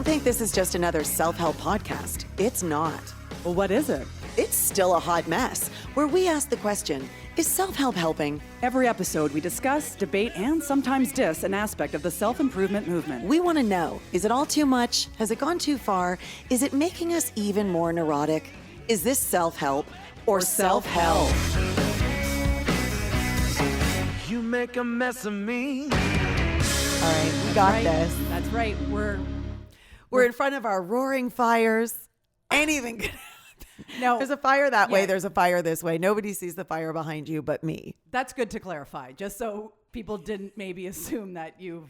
Don't think this is just another self-help podcast. It's not. Well, what is it? It's still a hot mess, where we ask the question, is self-help helping? Every episode, we discuss, debate, and sometimes diss an aspect of the self-improvement movement. We want to know, is it all too much? Has it gone too far? Is it making us even more neurotic? Is this self-help or self-help? You make a mess of me. All right, we got this. That's right. We're in front of our roaring fires. Anything could happen. No, There's a fire that way. Yeah. There's a fire this way. Nobody sees the fire behind you but me. that's good to clarify, just so people didn't maybe assume that you've,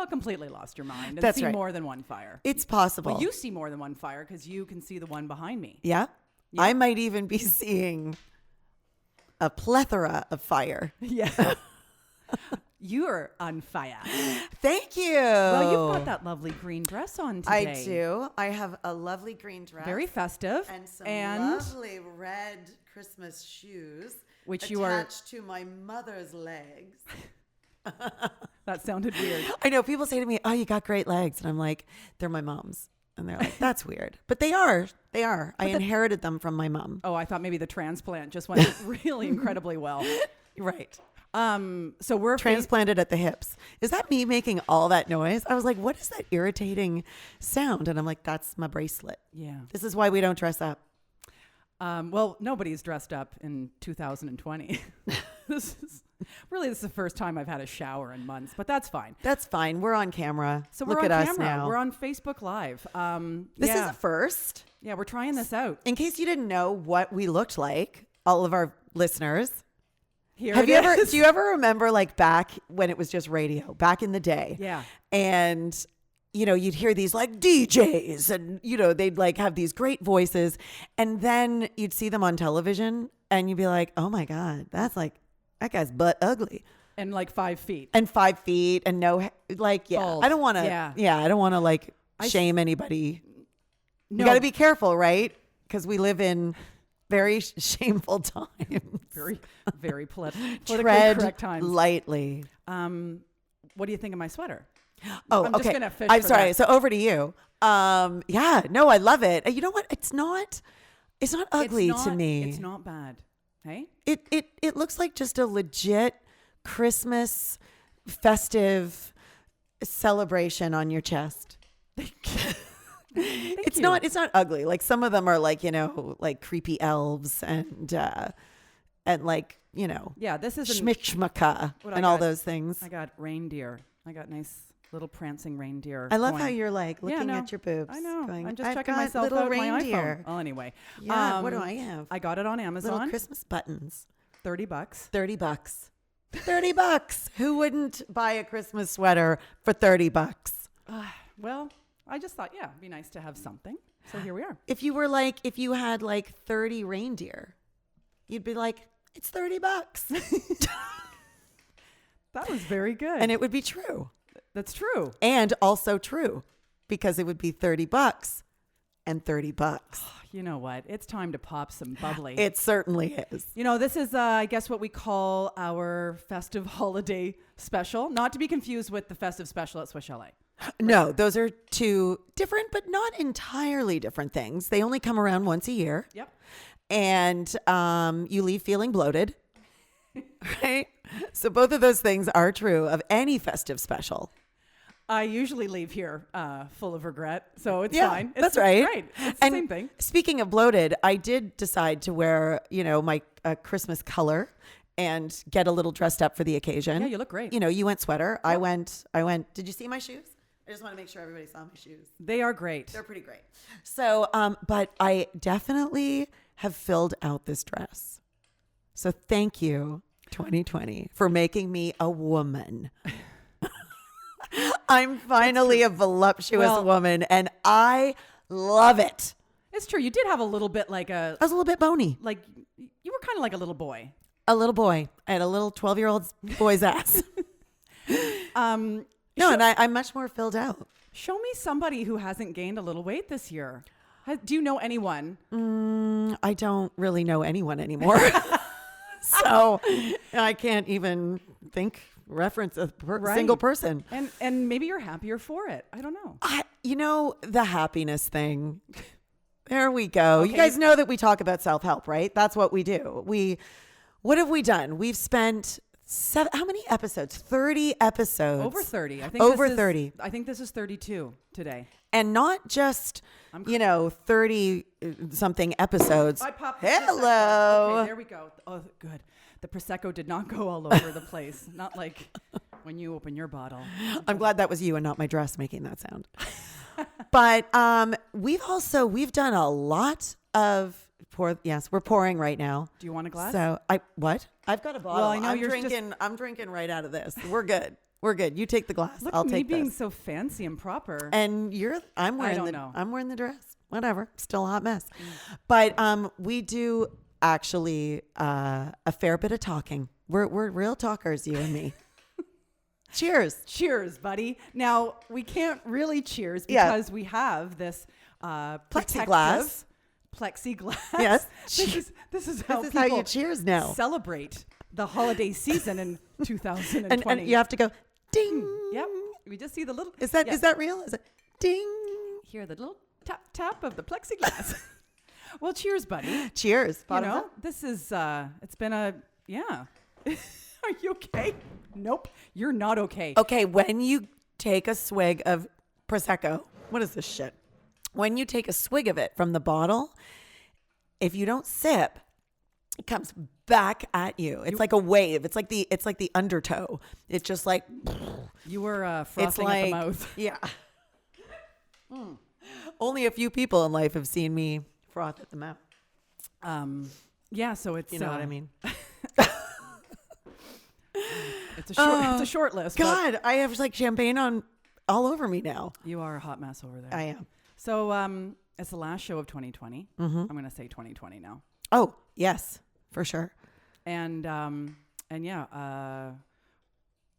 completely lost your mind and That's see right. more than one fire. It's possible. Well, you see more than one fire because you can see the one behind me. Yeah? I might even be seeing a plethora of fire. Yeah. You're on fire. Thank you. Well, you've got that lovely green dress on today. I do. I have a lovely green dress. Very festive. And some lovely red Christmas shoes. Which attached you are to my mother's legs. That sounded weird. I know. People say to me, oh, you got great legs. And I'm like, they're my mom's. And they're like, that's weird. But they are. They are. I inherited them from my mom. Oh, I thought maybe the transplant just went really incredibly well. Right. So we're Transplanted at the hips. Is that me making all that noise? I was like, what is that irritating sound? And I'm like, that's my bracelet. Yeah. This is why we don't dress up. Well, nobody's dressed up in 2020. This is the first time I've had a shower in months, but that's fine. That's fine. We're on camera. So Look we're at on us camera. now. We're on Facebook Live. This is yeah. a first. Yeah, we're trying this out. In case you didn't know what we looked like, all of our listeners. Here Have it you ever? is. Do you ever remember like back when it was just radio, back in the day? Yeah. And you'd hear these like DJs, and they'd like have these great voices, and then you'd see them on television, and you'd be like, oh my god, that guy's butt ugly. And like 5 feet. And 5 feet, and no, like, yeah. Bald. I don't want to. Yeah. I don't want to like shame anybody. No. You got to be careful, right? Because we live in very shameful times. Very, very politically Tread correct times. lightly. What do you think of my sweater? Oh, I'm just okay. gonna fish I'm for sorry. that. So over to you. Yeah, no, I love it. You know what? It's not ugly to me. It's not bad. Hey? It looks like just a legit Christmas festive celebration on your chest. It's not ugly. Like some of them are like, like creepy elves and like, Yeah, this is schmickschmacka and all those things. I got reindeer. I got nice little prancing reindeer. I love going. how you're like looking no, at your boobs. I know. Going, I'm just I've checking got myself little out on my reindeer. iPhone. Well, anyway. Yeah, what do I have? I got it on Little Amazon. Christmas buttons. $30. $30. $30. Who wouldn't buy a Christmas sweater for $30? Well, I just thought, yeah, it'd be nice to have something. So here we are. If you had like 30 reindeer, you'd be like, it's $30. That was very good. And it would be true. That's true. And also true, because it would be $30 and $30. You know what? It's time to pop some bubbly. It certainly is. This is, I guess, what we call our festive holiday special. Not to be confused with the festive special at Swiss Chalet. No, those are two different, but not entirely different things. They only come around once a year. Yep. And you leave feeling bloated. Right? So both of those things are true of any festive special. I usually leave here full of regret, so it's Yeah, fine. That's right. Right. It's the same thing. Speaking of bloated, I did decide to wear, my Christmas color and get a little dressed up for the occasion. Yeah, you look great. You went sweater. I went. Did you see my shoes? I just want to make sure everybody saw my shoes. They are great. They're pretty great. So, but I definitely have filled out this dress. So thank you, 2020, for making me a woman. I'm finally a voluptuous woman, and I love it. It's true. You did have a little bit like I was a little bit bony. like you were kind of like a little boy. A little boy. I had a little 12-year-old boy's ass. No, and I'm much more filled out. Show me somebody who hasn't gained a little weight this year. Do you know anyone? I don't really know anyone anymore. So I can't even reference a single person. And maybe you're happier for it. I don't know. the happiness thing. There we go. Okay. You guys know that we talk about self-help, right? That's what we do. What have we done? We've spent how many episodes? 30 episodes. Over 30. I think Over 30. I think this is 32 today. And not just, 30 something episodes. I popped the Hello. Prosecco. Okay, there we go. Oh, good. The Prosecco did not go all over the place. Not like when you open your bottle. I'm glad that was you and not my dress making that sound. But we've done a lot of we're pouring right now. Do you want a glass? So I've got a bottle. Well, I know I'm drinking right out of this. We're good. We're good. You take the glass. Look I'll at me take being this. so fancy and proper. And I'm wearing the dress. Whatever. Still a hot mess. But we do actually a fair bit of talking. We're real talkers, you and me. Cheers. Cheers, buddy. Now, we can't really cheers Yeah. because we have this Plexiglass. Plexiglass. Yes. This is how This is people how you cheers now. celebrate the holiday season in 2020. And you have to go ding. Yep. We just see the little. Is that real? Is it ding? Hear the little tap of the plexiglass. Well, cheers, buddy. Cheers. Bottoms up. This is. It's been a yeah. Are you okay? Nope. You're not okay. Okay, when you take a swig of Prosecco, what is this shit? When you take a swig of it from the bottle, if you don't sip, it comes back at you. It's like a wave. It's like the undertow. It's just like You were frothing at the mouth. Yeah. Only a few people in life have seen me froth at the mouth. Yeah. So it's You know what I mean? It's a short list. but God, I have like champagne on all over me now. you are a hot mess over there. I am. So it's the last show of 2020. I'm going to say 2020 now. Oh, yes, for sure. And yeah,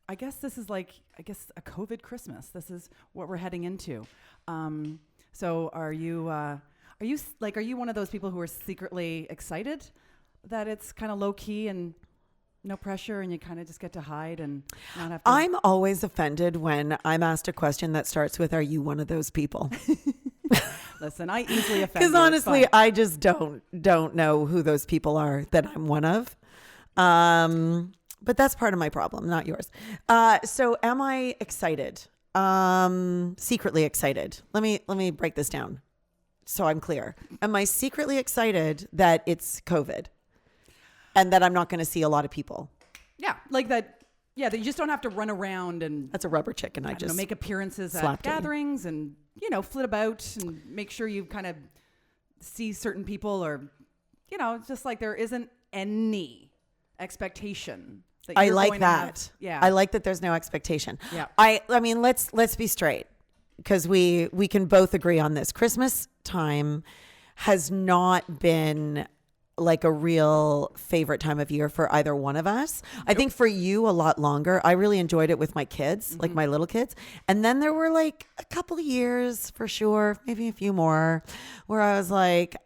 I guess this is like a COVID Christmas. This is what we're heading into. So are you one of those people who are secretly excited that it's kind of low key and no pressure and you kind of just get to hide and not have to? I'm always offended when I'm asked a question that starts with, "Are you one of those people?" Listen, I easily offend. Because honestly, I just don't know who those people are that I'm one of. But that's part of my problem, not yours. So am I excited? Secretly excited. Let me break this down so I'm clear. Am I secretly excited that it's COVID and that I'm not going to see a lot of people? Yeah, like that. Yeah, that you just don't have to run around and That's a rubber chicken. I just make appearances at slapped at you. gatherings and flit about and make sure you kind of see certain people or it's just like there isn't any expectation. That I you're like going to have. that. Yeah, I like that there's no expectation. Yeah. I mean, let's be straight, because we can both agree on this. Christmas time has not been like a real favorite time of year for either one of us. I think for you a lot longer. I really enjoyed it with my kids, like my little kids. And then there were like a couple of years for sure, maybe a few more, where I was like,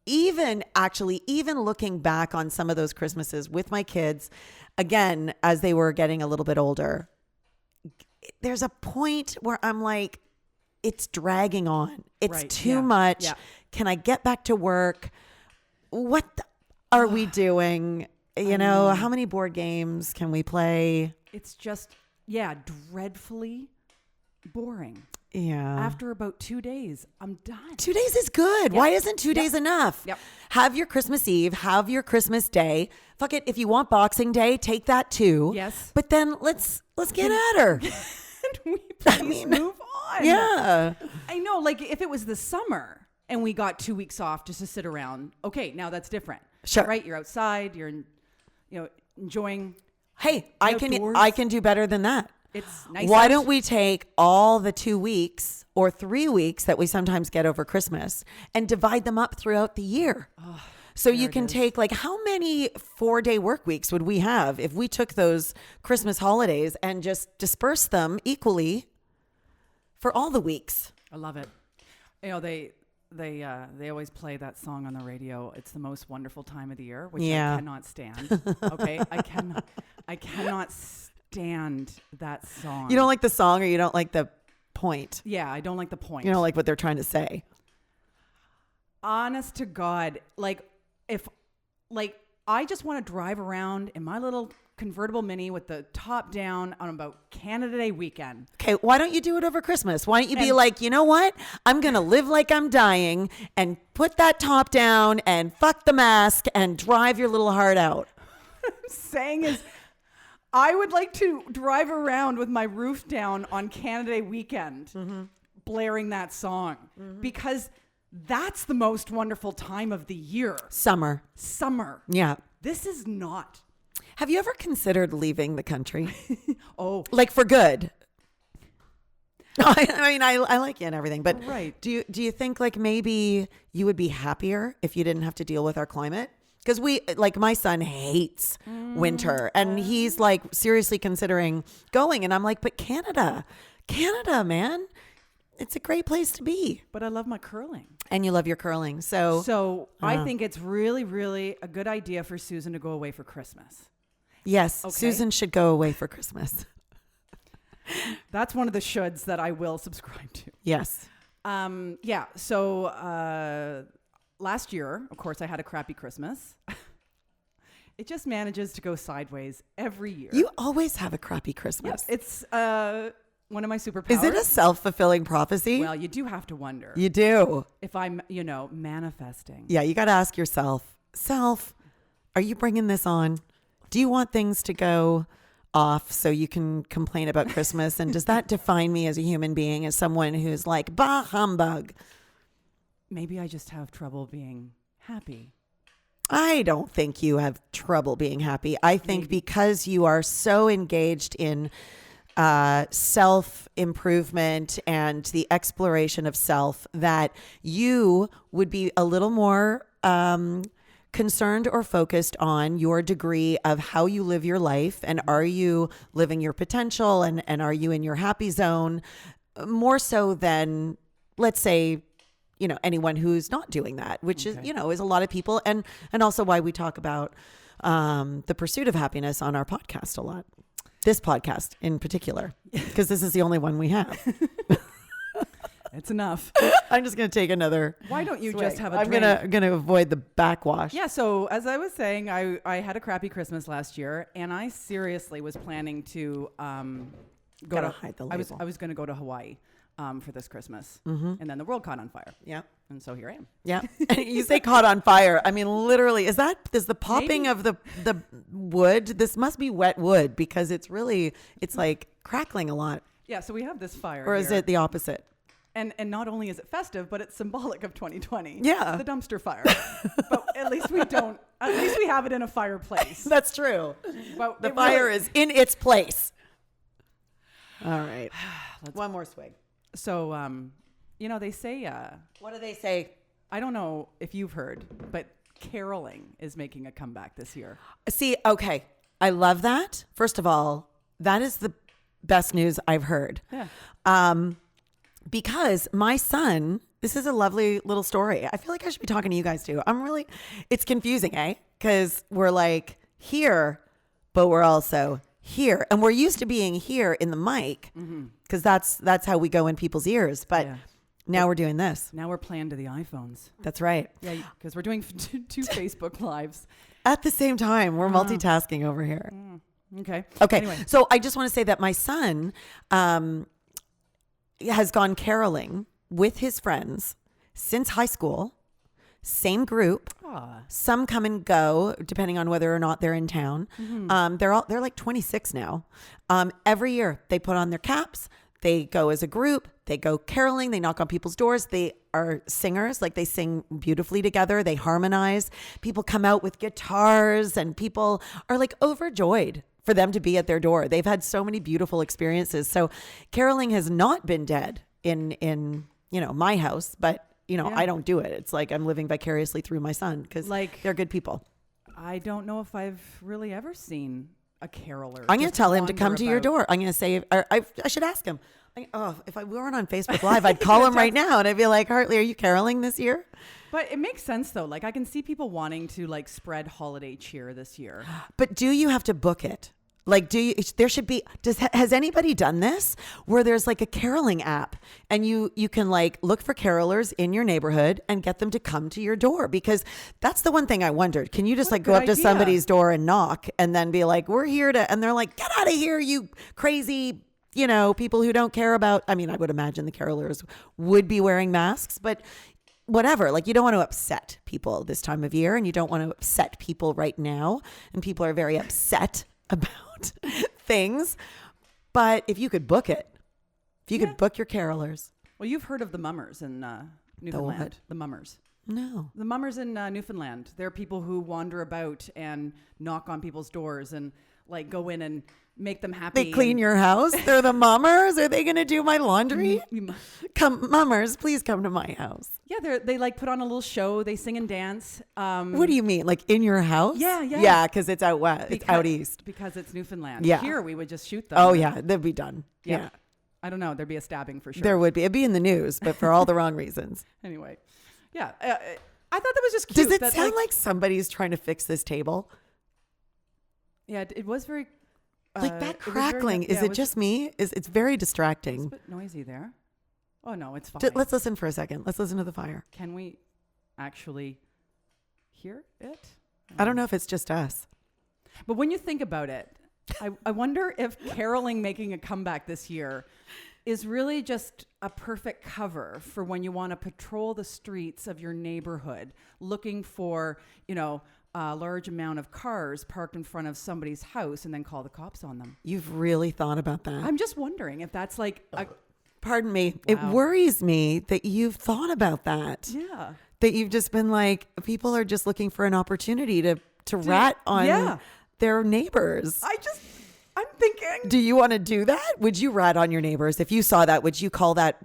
even looking back on some of those Christmases with my kids, again, as they were getting a little bit older, there's a point where I'm like, it's dragging on. It's Right, too yeah, much. yeah. Can I get back to work? What are we doing? How many board games can we play? it's just dreadfully boring. Yeah. After about 2 days, I'm done. 2 days is good. Yep. Why isn't 2 days enough? Yep. Have your Christmas Eve, have your Christmas Day. Fuck it. If you want Boxing Day, take that too. Yes. But then let's get at her. Can we please move on? Yeah. I know, like if it was the summer and we got 2 weeks off just to sit around, okay, now that's different. Sure. Right? You're outside, you're enjoying. Hey, Outdoors. I can do better than that. It's nice. Why out. don't we take all the 2 weeks or 3 weeks that we sometimes get over Christmas and divide them up throughout the year? So you can take like, how many 4-day work weeks would we have if we took those Christmas holidays and just dispersed them equally for all the weeks? I love it. They always play that song on the radio. It's the most wonderful time of the year, which Yeah. I cannot stand. Okay, I cannot stand that song. You don't like the song, or you don't like the point. Yeah, I don't like the point. You know, like what they're trying to say. Honest to God, like I just want to drive around in my little convertible mini with the top down on about Canada Day weekend. Okay, why don't you do it over Christmas? Why don't you be And- like, you know what? I'm going to live like I'm dying and put that top down and fuck the mask and drive your little heart out. Saying is, I would like to drive around with my roof down on Canada Day weekend, blaring that song, because that's the most wonderful time of the year. Summer. Summer. Yeah. This is not. Have you ever considered leaving the country? Oh, Like for good? I mean, I like you and everything, but Right. do you think like maybe you would be happier if you didn't have to deal with our climate? Because my son hates winter and he's like seriously considering going. And I'm like, but Canada, man, it's a great place to be. but I love my curling. And you love your curling. So I think it's really, really a good idea for Susan to go away for Christmas. yes, Okay. Susan should go away for Christmas. That's one of the shoulds that I will subscribe to. Yes. Yeah. So last year, of course, I had a crappy Christmas. It just manages to go sideways every year. You always have a crappy Yes, Christmas. it's one of my superpowers. Is it a self-fulfilling prophecy? Well, you do have to wonder You do. if I'm, manifesting. Yeah, you got to ask yourself, are you bringing this on? Do you want things to go off so you can complain about Christmas? And does that define me as a human being, as someone who's like, bah, humbug? Maybe I just have trouble being happy. I don't think you have trouble being happy. I think because you are so engaged in self-improvement and the exploration of self that you would be a little more concerned or focused on your degree of how you live your life, and are you living your potential, and are you in your happy zone, more so than, let's say, anyone who's not doing that, which is is a lot of people, and also why we talk about the pursuit of happiness on our podcast a lot. This podcast in particular, because this is the only one we have. It's enough. I'm just going to take another. Why don't you swig. just have a I'm drink? going to avoid the backwash. Yeah, so as I was saying, I had a crappy Christmas last year, and I seriously was planning to go Gotta to hide the I was label. going to go to Hawaii for this Christmas, and then the world caught on fire, Yeah. and so here I am. Yeah. You say caught on fire. I mean, literally, is the popping Maybe. of the wood? This must be wet wood because it's like crackling a lot. Yeah, so we have this fire, Or is here. it the opposite? And not only is it festive, but it's symbolic of 2020. Yeah. The dumpster fire. But at least we have it in a fireplace. That's true. But The it fire really- is in its place. All right. One more swig. So, they say, What do they say? I don't know if you've heard, but caroling is making a comeback this year. See, okay. I love that. First of all, that is the best news I've heard. Yeah. Because my son, this is a lovely little story. I feel like I should be talking to you guys too. It's confusing, eh? Because we're like here, but we're also here. And we're used to being here in the mic because that's how we go in people's ears. But Yeah. now we're doing this. Now we're playing to the iPhones. That's right. Yeah, because we're doing two Facebook lives. At the same time, we're multitasking over here. Okay. Okay. Anyway, So I just want to say that my son has gone caroling with his friends since high school, same group. Some come and go depending on whether or not they're in town. They're like 26 now. Every year they put on their caps. They go as a group. They go caroling. They knock on people's doors. They are singers. Like they sing beautifully together. They harmonize. People come out with guitars and people are like overjoyed for them to be at their door. They've had so many beautiful experiences. So caroling has not been dead in my house, but I don't do it. It's like I'm living vicariously through my son because they're good people. I don't know if I've really ever seen a caroler. I'm going to just tell him to wander come to your about. door. I'm going to say, I should ask him. If we weren't on Facebook Live, I'd call him right now and I'd be like, Hartley, are you caroling this year? But it makes sense though. Like I can see people wanting to like spread holiday cheer this year. But do you have to book it? Like, there should be, has anybody done this where there's like a caroling app and you can like look for carolers in your neighborhood and get them to come to your door? Because that's the one thing I wondered. Can you just like go up to somebody's door and knock and then be like, we're here to, and they're like, get out of here, you crazy, people who don't care about, I mean, I would imagine the carolers would be wearing masks, but whatever, like you don't want to upset people this time of year and you don't want to upset people right now. And people are very upset about things, but if you could book it, if you could book your carolers. Well, you've heard of the mummers in Newfoundland. The mummers. No. The mummers in Newfoundland. They're people who wander about and knock on people's doors and like go in and make them happy. They clean your house. They're the mummers. Are they going to do my laundry? Come, mummers, please come to my house. Yeah, they like put on a little show. They sing and dance. What do you mean? Like in your house? Yeah. Yeah, because it's out west. It's out east. Because it's Newfoundland. Yeah. Here we would just shoot them. Oh yeah, they'd be done. Yeah. I don't know. There'd be a stabbing for sure. There would be. It'd be in the news, but for all the wrong reasons. Anyway. Yeah. I thought that was just cute. Does it sound like somebody's trying to fix this table? Yeah, it was very... like that crackling. Is it just me? It's very distracting. It's a bit noisy there. Oh, no, it's fine. Let's listen for a second. Let's listen to the fire. Can we actually hear it? I don't know if it's just us. But when you think about it, I wonder if caroling making a comeback this year is really just a perfect cover for when you want to patrol the streets of your neighborhood looking for, a large amount of cars parked in front of somebody's house and then call the cops on them. You've really thought about that? I'm just wondering if that's like... Pardon me. Wow. It worries me that you've thought about that. Yeah. That you've just been like, people are just looking for an opportunity to rat on their neighbors. I'm thinking. Do you want to do that? Would you rat on your neighbors? If you saw that, would you call that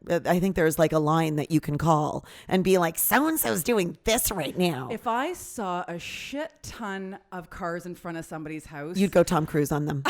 I think there's like a line that you can call and be like, so-and-so's doing this right now. If I saw a shit ton of cars in front of somebody's house. You'd go Tom Cruise on them.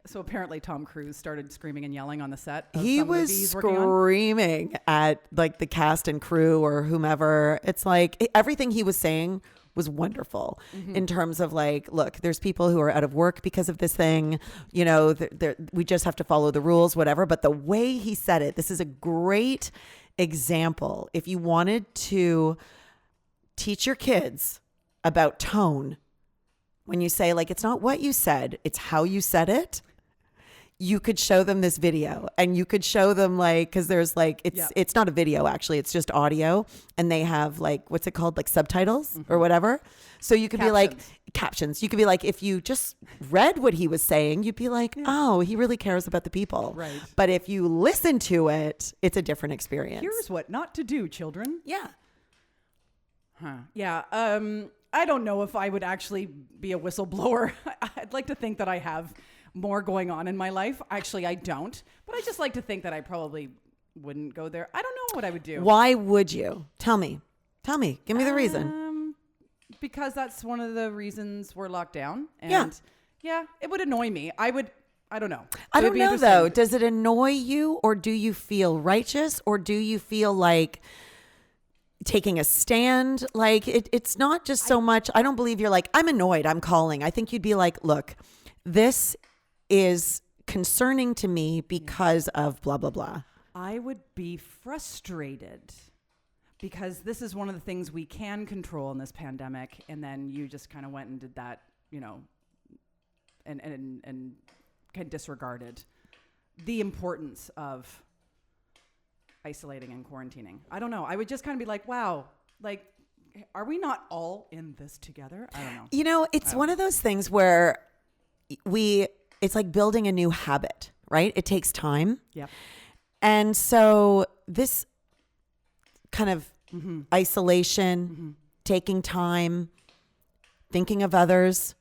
So apparently Tom Cruise started screaming and yelling on the set. He was screaming at like the cast and crew or whomever. It's like everything he was saying was wonderful in terms of like, look, there's people who are out of work because of this thing, we just have to follow the rules, whatever. But the way he said it, this is a great example. If you wanted to teach your kids about tone, when you say like, it's not what you said, it's how you said it. You could show them this video and you could show them like, cause there's like, it's not a video actually, it's just audio and they have like, what's it called? Like subtitles or whatever. So you could be like captions. You could be like, if you just read what he was saying, you'd be like, oh, he really cares about the people. Right. But if you listen to it, it's a different experience. Here's what not to do, children. Yeah. Huh. Yeah. I don't know if I would actually be a whistleblower. I'd like to think that I have more going on in my life. Actually, I don't. But I just like to think that I probably wouldn't go there. I don't know what I would do. Why would you? Tell me. Give me the reason. Because that's one of the reasons we're locked down. And yeah, it would annoy me. I don't know. I don't know though. Does it annoy you or do you feel righteous or do you feel like taking a stand? Like it's not just so much. I don't believe you're like, I'm annoyed, I'm calling. I think you'd be like, look, this is concerning to me because of blah, blah, blah. I would be frustrated because this is one of the things we can control in this pandemic. And then you just kind of went and did that, and kind of disregarded the importance of isolating and quarantining. I don't know. I would just kind of be like, wow, like, are we not all in this together? I don't know. It's one of those things where it's like building a new habit, right? It takes time. Yep. And so this kind of isolation, taking time, thinking of others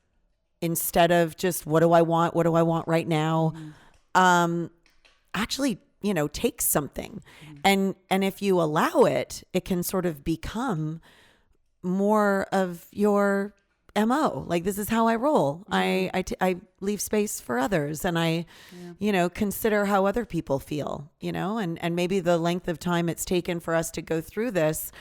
instead of just what do I want right now, actually, takes something. And if you allow it, it can sort of become more of your MO. Like, this is how I roll. I leave space for others and I, consider how other people feel, and maybe the length of time it's taken for us to go through this.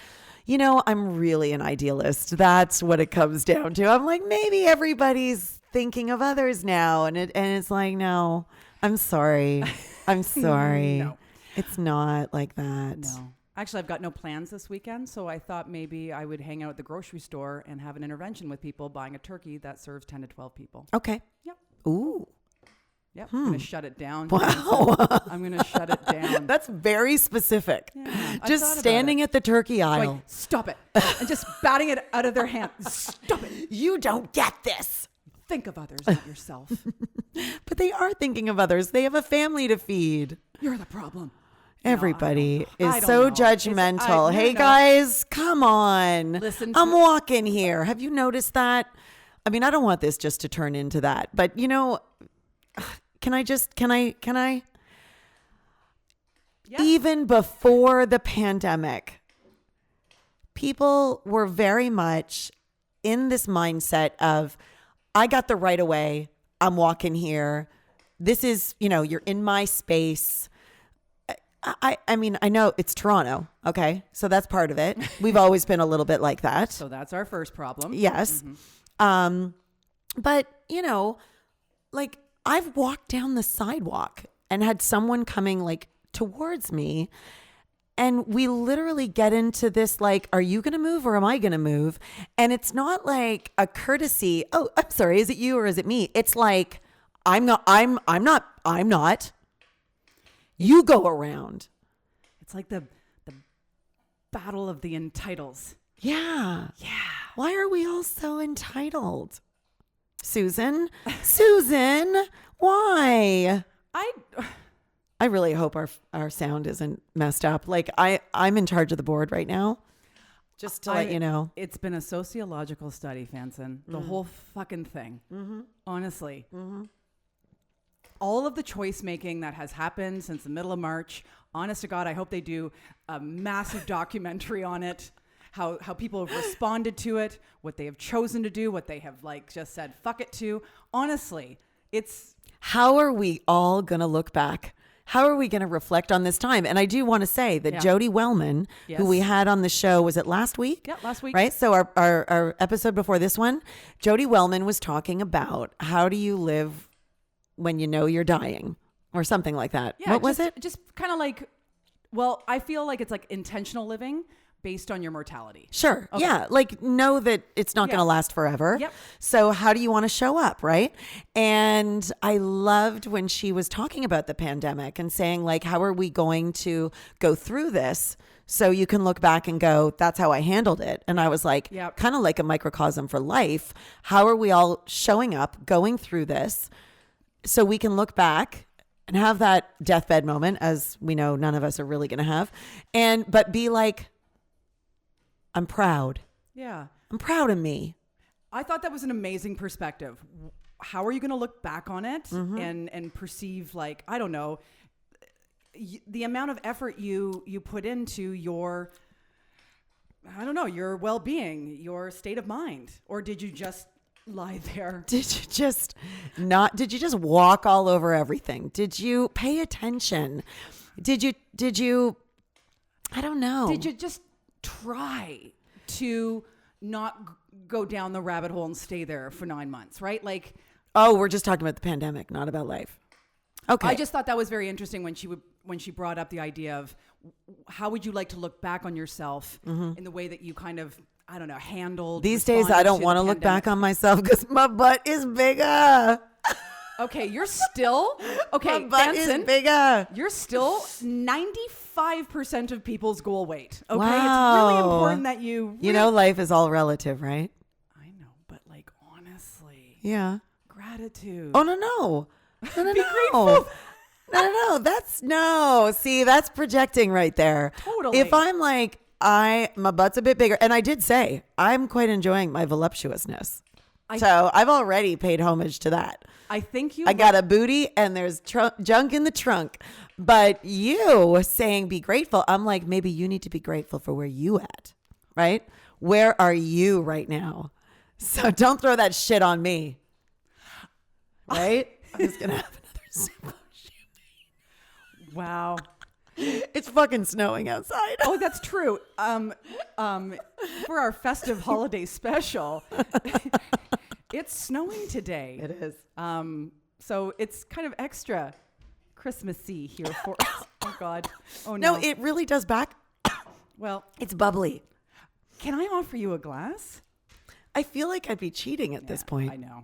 I'm really an idealist. That's what it comes down to. I'm like, maybe everybody's thinking of others now. And it's like, no, I'm sorry. I'm sorry. No. It's not like that. No. Actually, I've got no plans this weekend, so I thought maybe I would hang out at the grocery store and have an intervention with people buying a turkey that serves 10 to 12 people. Okay. Yep. Ooh. Yep. I'm going to shut it down. Wow. I'm going to shut it down. That's very specific. Yeah, I thought just about standing it. at the turkey aisle. Going, stop it. And just batting it out of their hand. Stop it. You don't get this. Think of others, not yourself. But they are thinking of others. They have a family to feed. You're the problem. Everybody I is don't so know. judgmental. Hey, no. guys, come on. Listen I'm to- walking here. Have you noticed that? I mean, I don't want this just to turn into that. But, you know, can I? Yeah. Even before the pandemic, people were very much in this mindset of, I got the right of way. I'm walking here. This is, you know, you're in my space. I mean, I know it's Toronto. Okay. So that's part of it. We've always been a little bit like that. So that's our first problem. Yes. But, you know, like I've walked down the sidewalk and had someone coming like towards me. And we literally get into this, like, are you going to move or am I going to move? And it's not like a courtesy. Oh, I'm sorry. Is it you or is it me? It's like, I'm not. You go around. It's like the battle of the entitles. Yeah. Yeah. Why are we all so entitled? Susan, why? I really hope our sound isn't messed up. Like I'm in charge of the board right now. Just to let you know. It's been a sociological study, Fanson. The whole fucking thing. Honestly. All of the choice making that has happened since the middle of March, honest to God, I hope they do a massive documentary on it. How people have responded to it, what they have chosen to do, what they have like just said fuck it to. Honestly, it's... How are we all going to look back? How are we going to reflect on this time? And I do want to say that Jody Wellman, Yes. who we had on the show, was it last week? Yeah, last week. Right? So our episode before this one, Jody Wellman was talking about how do you live when you know you're dying or something like that. Yeah, What was it? Just kind of like, well, I feel like it's like intentional living based on your mortality. Sure. Okay. Yeah. Like know that it's not going to last forever. Yep. So how do you want to show up? Right. And I loved when she was talking about the pandemic and saying like, how are we going to go through this? So you can look back and go, that's how I handled it. And I was like, Yep. kind of like a microcosm for life. How are we all showing up, going through this so we can look back and have that deathbed moment, as we know none of us are really going to have, but be like, I'm proud. Yeah. I'm proud of me. I thought that was an amazing perspective. How are you going to look back on it and perceive like, I don't know, the amount of effort you put into your, I don't know, your well-being, your state of mind, or did you just lie there? Did you just walk all over everything? Did you pay attention? Did you, I don't know. Did you just try to not go down the rabbit hole and stay there for 9 months, right? Like, oh, we're just talking about the pandemic, not about life. Okay. I just thought that was very interesting when she brought up the idea of how would you like to look back on yourself in the way that you kind of, I don't know, handled. These days, I don't want to look back on myself because my butt is bigger. Okay, you're still okay. My butt Benson, is bigger. You're still 95% of people's goal weight. Okay, Wow. it's really important that you. You know, life is all relative, right? I know, but like honestly, Yeah. gratitude. Oh no. Be grateful. No. See, that's projecting right there. Totally. If I'm like, my butt's a bit bigger, and I did say I'm quite enjoying my voluptuousness. So I've already paid homage to that. I think I got a booty and there's junk in the trunk. But you saying be grateful, I'm like, maybe you need to be grateful for where you at, right? Where are you right now? So don't throw that shit on me, right? I'm just going to have another sip of champagne. Wow. It's fucking snowing outside. Oh, that's true. For our festive holiday special, It's snowing today. It is. So it's kind of extra Christmassy here for us. Oh God. Oh no. No, it really does back. Well, It's bubbly. can I offer you a glass? I feel like I'd be cheating at this point. I know.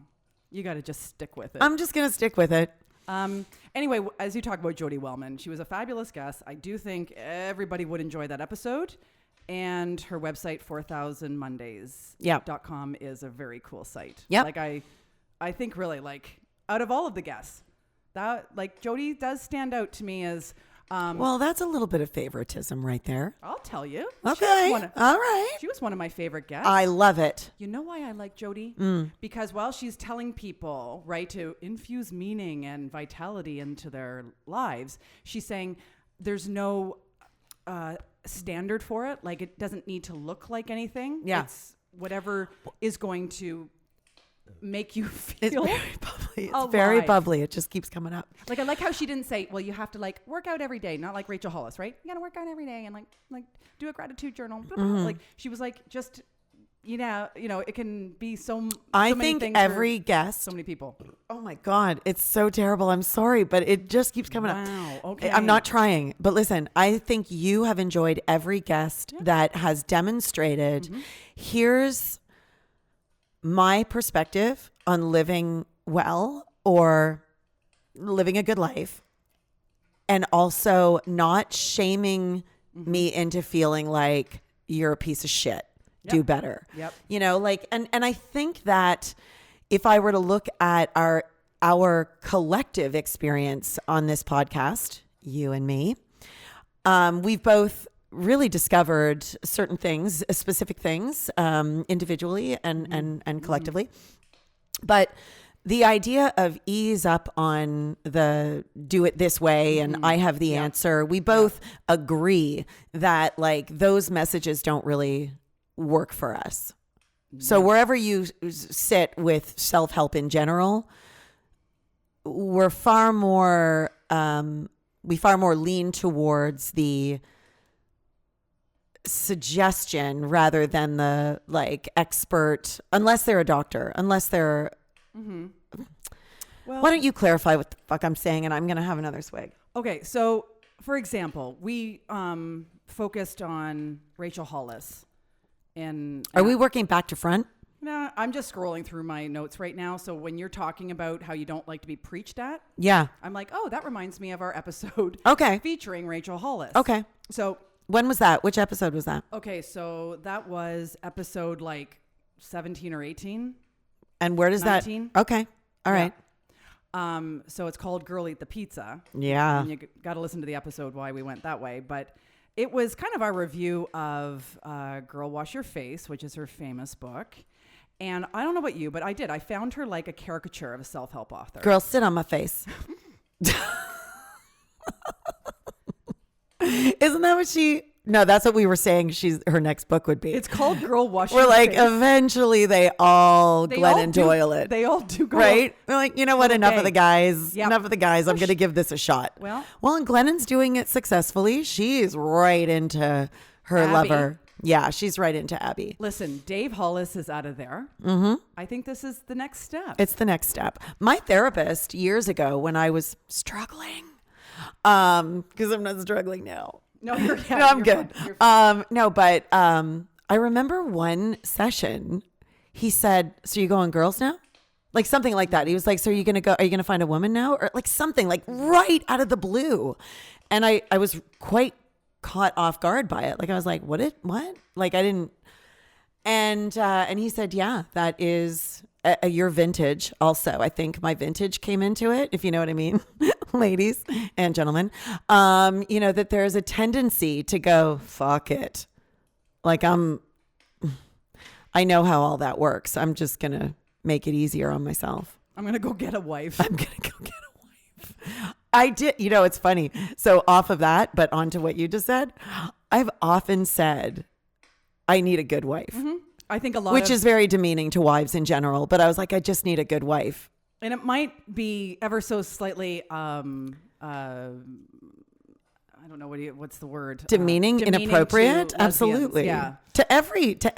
You got to just stick with it. I'm just going to stick with it. Anyway, as you talk about Jody Wellman, she was a fabulous guest. I do think everybody would enjoy that episode. And her website, 4000mondays.com, is a very cool site. Yep. Like I think really like out of all of the guests, that like Jody does stand out to me as Well, that's a little bit of favoritism right there. I'll tell you. Okay. All right. She was one of my favorite guests. I love it. You know why I like Jody? Because while she's telling people, right, to infuse meaning and vitality into their lives, she's saying there's no standard for it. Like, it doesn't need to look like anything. Yeah. It's whatever is going to make you feel It's very bubbly. It's alive. very bubbly. It just keeps coming up. Like, I like how she didn't say, well, you have to like work out every day, not like Rachel Hollis, right? You got to work out every day and like do a gratitude journal. Blah, blah. Like, she was like, just, it can be so I many think things every for guest. so many people. Oh my God, it's so terrible. I'm sorry, but it just keeps coming up. Wow. Okay. I'm not trying, but listen, I think you have enjoyed every guest that has demonstrated. Here's my perspective on living well or living a good life, and also not shaming me into feeling like you're a piece of shit. Do better. Yep. And I think that if I were to look at our collective experience on this podcast, you and me, we've both really discovered certain things, specific things, individually and collectively. But the idea of ease up on the do it this way and I have the answer, we both agree that like those messages don't really work for us. So wherever you sit with self-help in general, we far more lean towards the suggestion rather than the like expert, unless they're a doctor, unless they're Well, why don't you clarify what the fuck I'm saying, and I'm gonna have another swig. okay. So, for example, we focused on Rachel Hollis. And Are we working back to front? no, I'm just scrolling through my notes right now. So when you're talking about how you don't like to be preached at, Yeah. I'm like, oh, that reminds me of our episode Okay. featuring Rachel Hollis. Okay. So, When was that? Which episode was that? okay, so that was episode like 17 or 18. And where does 19. that? Okay. All right. So it's called Girl Eat the Pizza. Yeah. And you got to listen to the episode why we went that way. But it was kind of our review of Girl Wash Your Face, which is her famous book. And I don't know about you, but I did. I found her like a caricature of a self-help author. Girl, sit on my face. Isn't that what she? No, that's what we were saying. Her next book would be. It's called Girl Wash We're Your like, Face. eventually they all They Glennon all do- Doyle it. They all do go. Right? We're like, you know what? Enough of Okay. the guys. Yep. Enough of the guys. I'm going to give this a shot. Well, and Glennon's doing it successfully. She's right into her Abby. lover. Yeah, she's right into Abby. listen, Dave Hollis is out of there. I think this is the next step. It's the next step. My therapist years ago when I was struggling, because I'm not struggling now. No, you're, yeah, No, I'm you're good. fine. You're fine. No, but I remember one session, he said, "So you going girls now?" Like something like that. He was like, "So are you gonna find a woman now?" Or like something like right out of the blue. And I was quite caught off guard by it. Like I was like, what? Like I didn't. And he said, "Yeah, that is your vintage." Also, I think my vintage came into it, if you know what I mean, ladies and gentlemen. That there's a tendency to go, fuck it. Like I know how all that works. I'm just gonna make it easier on myself. I'm going to go get a wife. I'm gonna go get a wife. I did. It's funny. So off of that, but onto what you just said, I've often said, I need a good wife. I think a lot Which of, is very demeaning to wives in general. But I was like, I just need a good wife. and it might be ever so slightly, I don't know what's the word? Demeaning, demeaning inappropriate. to lesbians. Absolutely. Yeah. To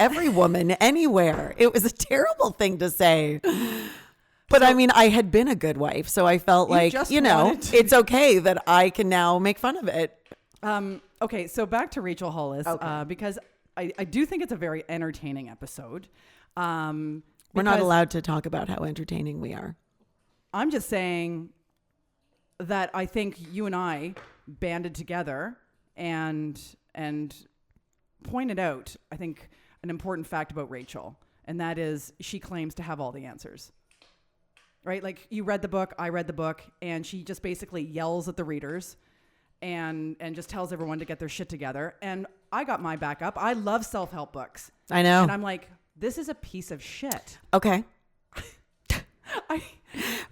every woman anywhere. It was a terrible thing to say. But I mean, I had been a good wife, so I felt like, just you know, wanted to- it's okay that I can now make fun of it. Okay, so back to Rachel Hollis, Okay. because I do think it's a very entertaining episode. We're not because allowed to talk about how entertaining we are. I'm just saying that I think you and I banded together and pointed out, I think, an important fact about Rachel, and that is she claims to have all the answers. Right? Like, you read the book, I read the book, and she just basically yells at the readers and just tells everyone to get their shit together. And I got my back up. I love self-help books. I know. And I'm like, this is a piece of shit. Okay.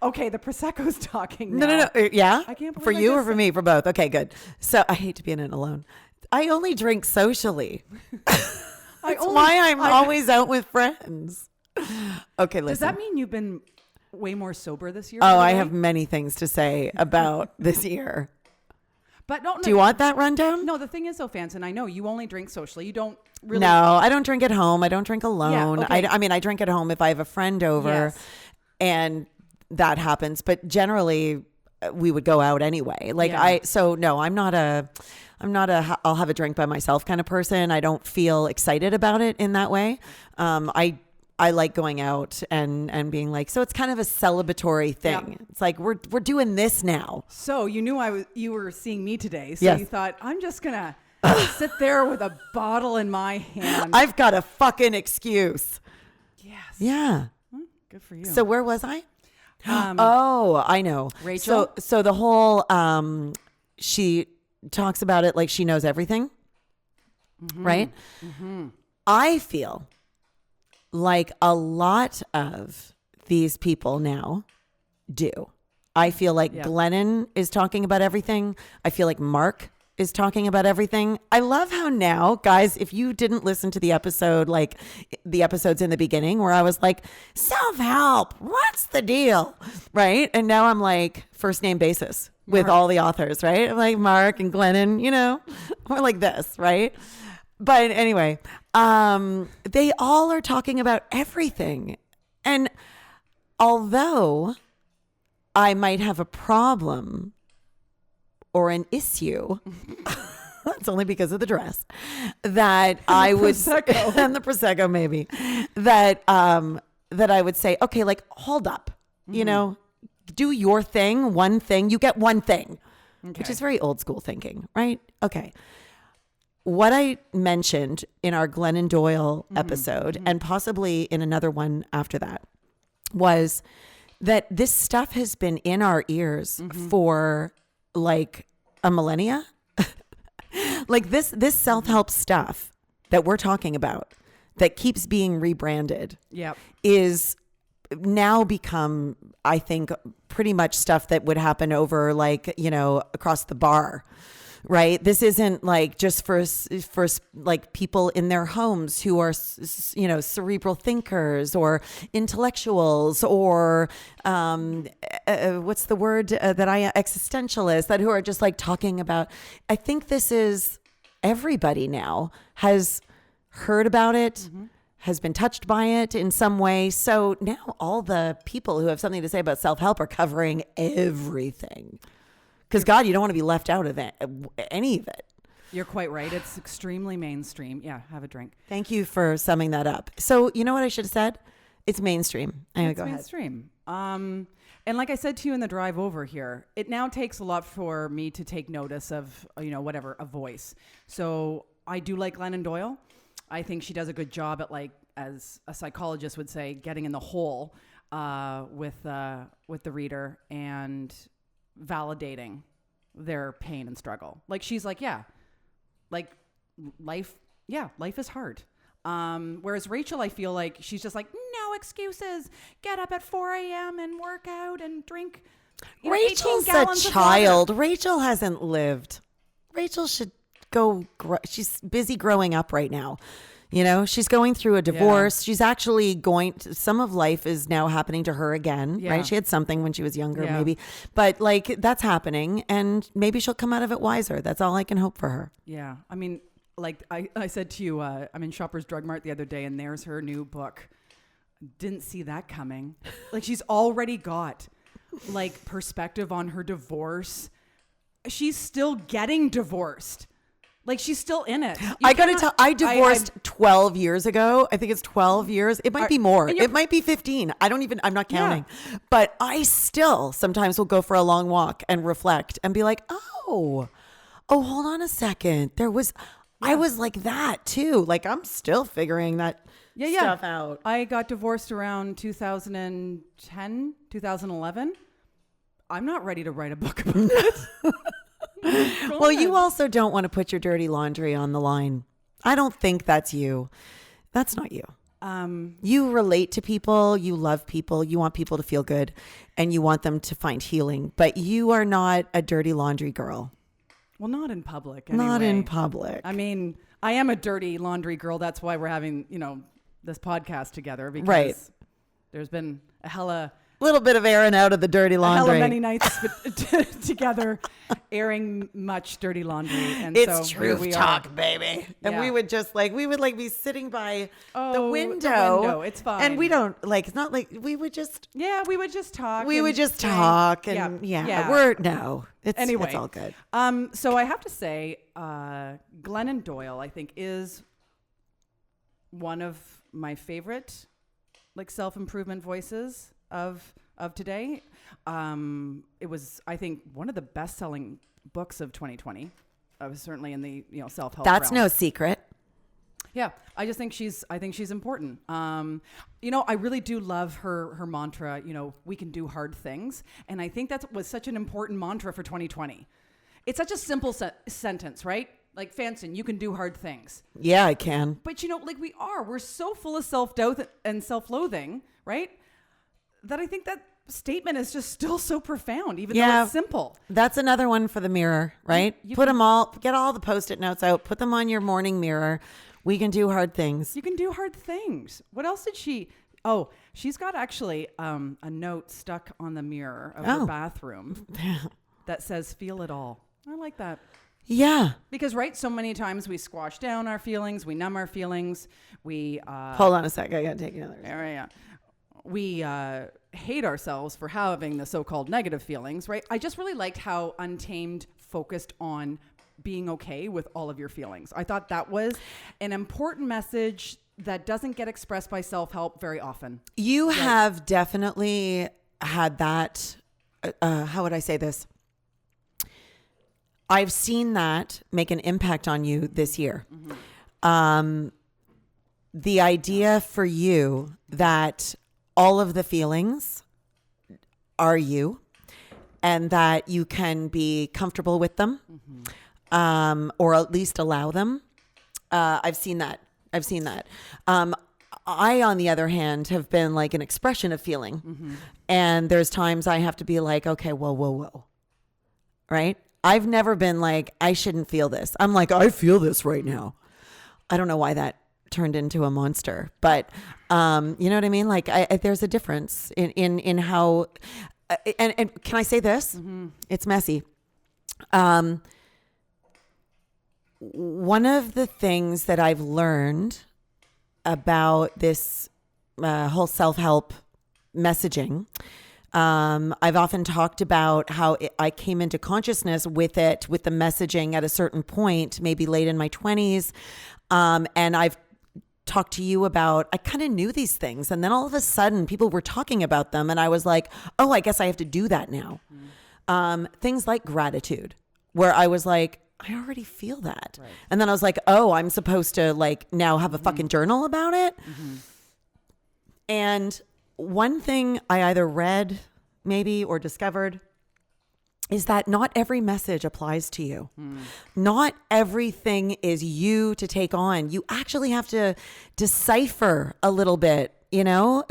Okay, the Prosecco's talking No, now. no, no. Yeah? I can't believe For I you just or for me? For both. Okay, good. So I hate to be in it alone. I only drink socially. That's why I'm always out with friends. Okay, listen. Does that mean you've been way more sober this year? Oh, by the I way? have many things to say about this year. But no, Do you want that rundown? No, the thing is, though, Fanson, I know you only drink socially. You don't really. No, I don't drink at home. I don't drink alone. okay. I mean, I drink at home if I have a friend over, Yes. and that happens. But generally, we would go out anyway. Like Yeah. no, I'm not a I'll have a drink by myself kind of person. I don't feel excited about it in that way. I like going out and being like, so it's kind of a celebratory thing. Yeah. It's like we're doing this now. So you knew you were seeing me today. So Yes. you thought, I'm just gonna sit there with a bottle in my hand. I've got a fucking excuse. Yes. Yeah. Good for you. So where was I? Um, Oh, I know. Rachel? So the whole she talks about it like she knows everything. Right? I feel like a lot of these people now do. I feel like Glennon is talking about everything. I feel like Mark is talking about everything. I love how now, guys, if you didn't listen to the episode, like the episodes in the beginning where I was like, self-help, what's the deal? Right? And now I'm like first name basis with all the authors, right? I'm like Mark and Glennon, you know, we're like this, right? But anyway, they all are talking about everything. And although I might have a problem or an issue, that's only because of the dress, that I would Prosecco. and the Prosecco maybe, that I would say, okay, like hold up, you know, do your thing, one thing, you get one thing, which is very old school thinking, right? Okay. What I mentioned in our Glennon Doyle episode, and possibly in another one after that, was that this stuff has been in our ears for like a millennia. Like this self-help stuff that we're talking about that keeps being rebranded Yep. is now become, I think, pretty much stuff that would happen over like, you know, across the bar. Right. This isn't like just for like people in their homes who are, you know, cerebral thinkers or intellectuals or what's the word existentialists that who are just like talking about. I think this is everybody now has heard about it, has been touched by it in some way. So now all the people who have something to say about self-help are covering everything. Because God, you don't want to be left out of that, any of it. You're quite right. It's extremely mainstream. Yeah, have a drink. Thank you for summing that up. So you know what I should have said? It's mainstream. Anyway, It's go ahead. mainstream. And like I said to you in the drive over here, it now takes a lot for me to take notice of, you know, whatever, a voice. So I do like Glennon Doyle. I think she does a good job at, like, as a psychologist would say, getting in the hole with the reader and validating their pain and struggle. Like, she's like, yeah, like life is hard. Whereas Rachel, I feel like she's just like, no excuses, get up at 4 a.m. and work out and drink, you know, 18 Rachel's gallons a of child. water. Rachel hasn't lived. Rachel should go. She's busy growing up right now. You know, she's going through a divorce. She's actually some of life is now happening to her again, Yeah. right? She had something when she was younger, Yeah. maybe, but like that's happening, and maybe she'll come out of it wiser. That's all I can hope for her. Yeah. I mean, like I said to you, I'm in Shoppers Drug Mart the other day, and there's her new book. Didn't see that coming. Like, she's already got like perspective on her divorce. She's still getting divorced. Like, she's still in it. I got to tell, I divorced 12 years ago. I think it's 12 years. It might be more. It might be 15. I'm not counting. But I still sometimes will go for a long walk and reflect and be like, oh, hold on a second. I was like that too. Like, I'm still figuring that stuff out. I got divorced around 2010, 2011. I'm not ready to write a book about it. Well, you also don't want to put your dirty laundry on the line. I don't think that's you. That's not you. You relate to people. You love people. You want people to feel good, and you want them to find healing. But you are not a dirty laundry girl. Well, not in public. Anyway. Not in public. I mean, I am a dirty laundry girl. That's why we're having, this podcast together, because there's been a little bit of airing out of the dirty laundry. hella many nights together airing much dirty laundry. And it's so truth we talk, are. baby. And Yeah. we would be sitting by the window. The window. It's fine. And we don't it's not like we would just. Yeah, we would just talk. We would just talk and it's all good. So I have to say, Glennon Doyle, I think, is one of my favorite, like, self-improvement voices of today. It was, I think, one of the best-selling books of 2020. I was certainly in the self-help That's realm. no secret. Yeah, I think she's important. I really do love her mantra. We can do hard things, and I think that was such an important mantra for 2020. It's such a simple sentence, right? Like, Fanson, you can do hard things. Yeah, I can. But we're so full of self-doubt and self-loathing, right? That I think that statement is just still so profound, even though it's simple. That's another one for the mirror, right? Get all the Post-it notes out, put them on your morning mirror. We can do hard things. You can do hard things. What else did she? She's got actually a note stuck on the mirror of her bathroom that says, "Feel it all." I like that. Yeah. Because, right, so many times we squash down our feelings, we numb our feelings, we... Hold on a sec, I gotta take another. Yeah. We hate ourselves for having the so-called negative feelings, right? I just really liked how Untamed focused on being okay with all of your feelings. I thought that was an important message that doesn't get expressed by self-help very often. You have definitely had that, how would I say this? I've seen that make an impact on you this year. Mm-hmm. The idea for you that all of the feelings are you, and that you can be comfortable with them, or at least allow them. I've seen that. I, on the other hand, have been like an expression of feeling. Mm-hmm. And there's times I have to be like, okay, whoa. Right? I've never been like, I shouldn't feel this. I'm like, I feel this right now. I don't know why that turned into a monster, but you know what I mean? Like, there's a difference in how, and can I say this? Mm-hmm. It's messy. One of the things that I've learned about this whole self-help messaging, I've often talked about how I came into consciousness with the messaging at a certain point, maybe late in my 20s. And I've talked to you about, I kind of knew these things. And then all of a sudden people were talking about them. And I was like, oh, I guess I have to do that now. Mm. Things like gratitude, where I was like, I already feel that. Right. And then I was like, oh, I'm supposed to like now have a fucking journal about it. Mm-hmm. And one thing I either read maybe or discovered is that not every message applies to you. Not everything is you to take on. You actually have to decipher a little bit,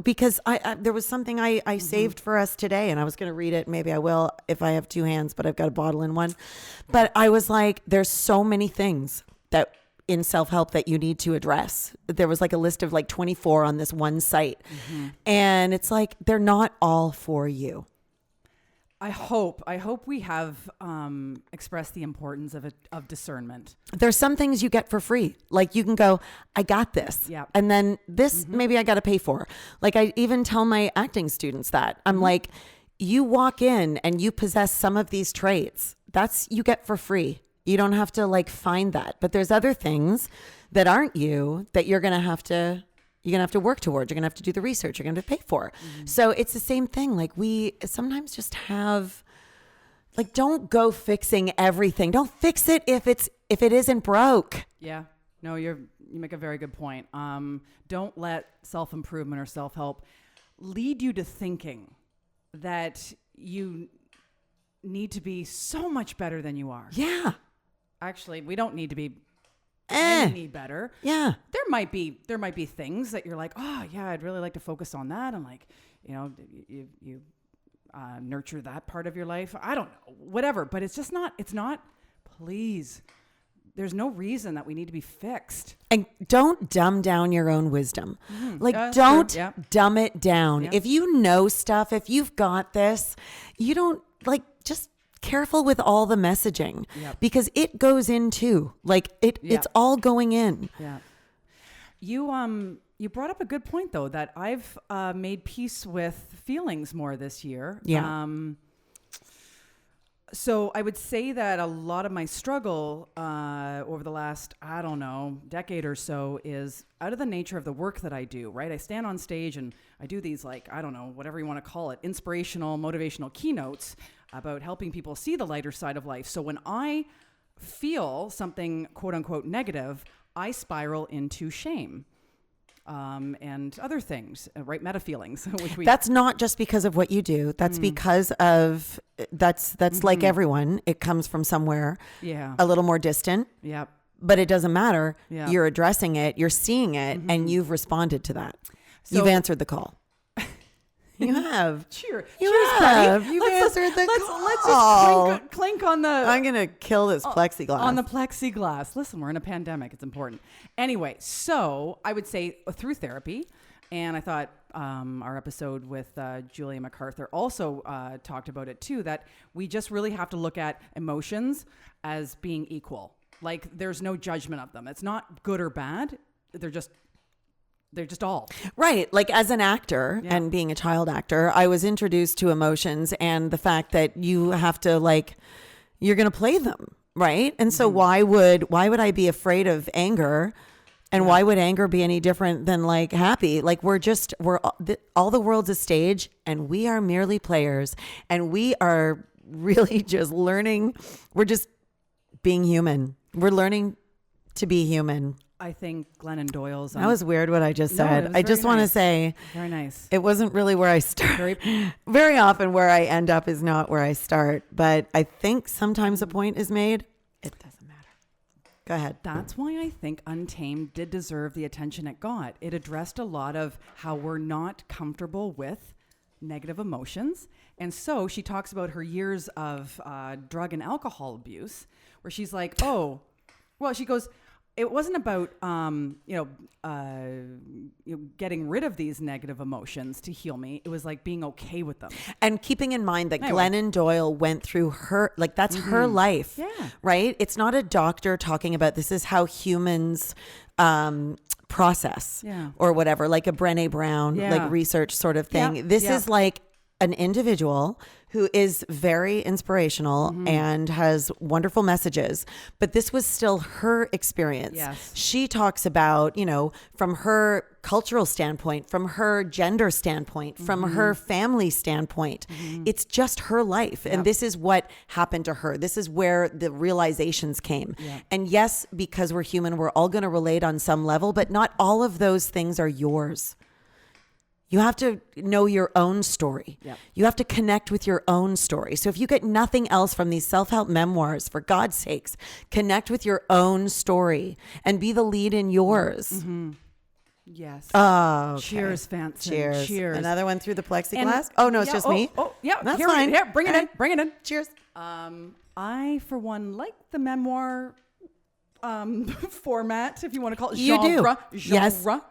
because there was something I saved for us today, and I was going to read it. Maybe I will if I have two hands, but I've got a bottle in one. But I was like, there's so many things that in self-help that you need to address. There was like a list of like 24 on this one site. And it's like, they're not all for you. I hope we have expressed the importance of discernment. There's some things you get for free. Like you can go, I got this. Yeah. And then this maybe I got to pay for. Like I even tell my acting students that. I'm like, you walk in and you possess some of these traits. That's you get for free. You don't have to like find that. But there's other things that aren't you that you're going to have to work towards. You're going to have to do the research. You're going to pay for. So it's the same thing. Like we sometimes just have, like, don't go fixing everything. Don't fix it if it isn't broke. Yeah. No, you make a very good point. Don't let self-improvement or self-help lead you to thinking that you need to be so much better than you are. Yeah. Actually, we don't need to be any better. Yeah. There might be things that you're like, oh yeah, I'd really like to focus on that, and like, you know, you nurture that part of your life. I don't know, whatever. But it's just not. It's not. Please, there's no reason that we need to be fixed. And don't dumb down your own wisdom. Like, That's don't true. Yeah. dumb it down. Yeah. If you know stuff, if you've got this, you don't like just careful with all the messaging because it goes in too. Like it's all going in. Yeah. You brought up a good point though, that I've made peace with feelings more this year. Yeah. So I would say that a lot of my struggle over the last, I don't know, decade or so is out of the nature of the work that I do, right? I stand on stage and I do these, like, I don't know, whatever you want to call it, inspirational, motivational keynotes about helping people see the lighter side of life. So when I feel something, quote unquote, negative, I spiral into shame. And other things, right? Meta feelings, which that's not just because of what you do. That's because of that's like everyone. It comes from somewhere a little more distant. Yeah. But it doesn't matter. Yeah. You're addressing it, you're seeing it, and you've responded to that. So, you've answered the call. You have. Cheers, have. buddy. You've answered the call. Let's just clink on the... I'm going to kill this plexiglass. On the plexiglass. Listen, we're in a pandemic. It's important. Anyway, so I would say through therapy, and I thought our episode with Julia MacArthur also talked about it too, that we just really have to look at emotions as being equal. Like there's no judgment of them. It's not good or bad. They're just all. Right. Like as an actor and being a child actor, I was introduced to emotions and the fact that you have to you're going to play them. Right. And so why would I be afraid of anger? And why would anger be any different than like happy? Like we're all the world's a stage and we are merely players and we are really just learning. We're just being human. We're learning to be human. I think Glennon Doyle's... that was weird what I just said. I just want to say... Very nice. It wasn't really where I start. Very often where I end up is not where I start. But I think sometimes a point is made. It doesn't matter. Go ahead. That's why I think Untamed did deserve the attention it got. It addressed a lot of how we're not comfortable with negative emotions. And so she talks about her years of drug and alcohol abuse, where she's like, she goes... It wasn't about, getting rid of these negative emotions to heal me. It was like being okay with them. And keeping in mind that Glennon Doyle went through that's her life, right? It's not a doctor talking about this is how humans process or whatever, like a Brené Brown, like research sort of thing. This is like an individual who is very inspirational and has wonderful messages, but this was still her experience. Yes. She talks about, from her cultural standpoint, from her gender standpoint, from her family standpoint, it's just her life. And this is what happened to her. This is where the realizations came. Yeah. And yes, because we're human, we're all going to relate on some level, but not all of those things are yours. You have to know your own story. Yep. You have to connect with your own story. So if you get nothing else from these self-help memoirs, for God's sakes, connect with your own story and be the lead in yours. Mm-hmm. Yes. Oh, okay. Cheers, Fancy. Cheers. Another one through the plexiglass? It's just me? Oh, yeah. That's fine. Here, bring it in. Bring it in. Cheers. I, for one, like the memoir format, if you want to call it You genre. do.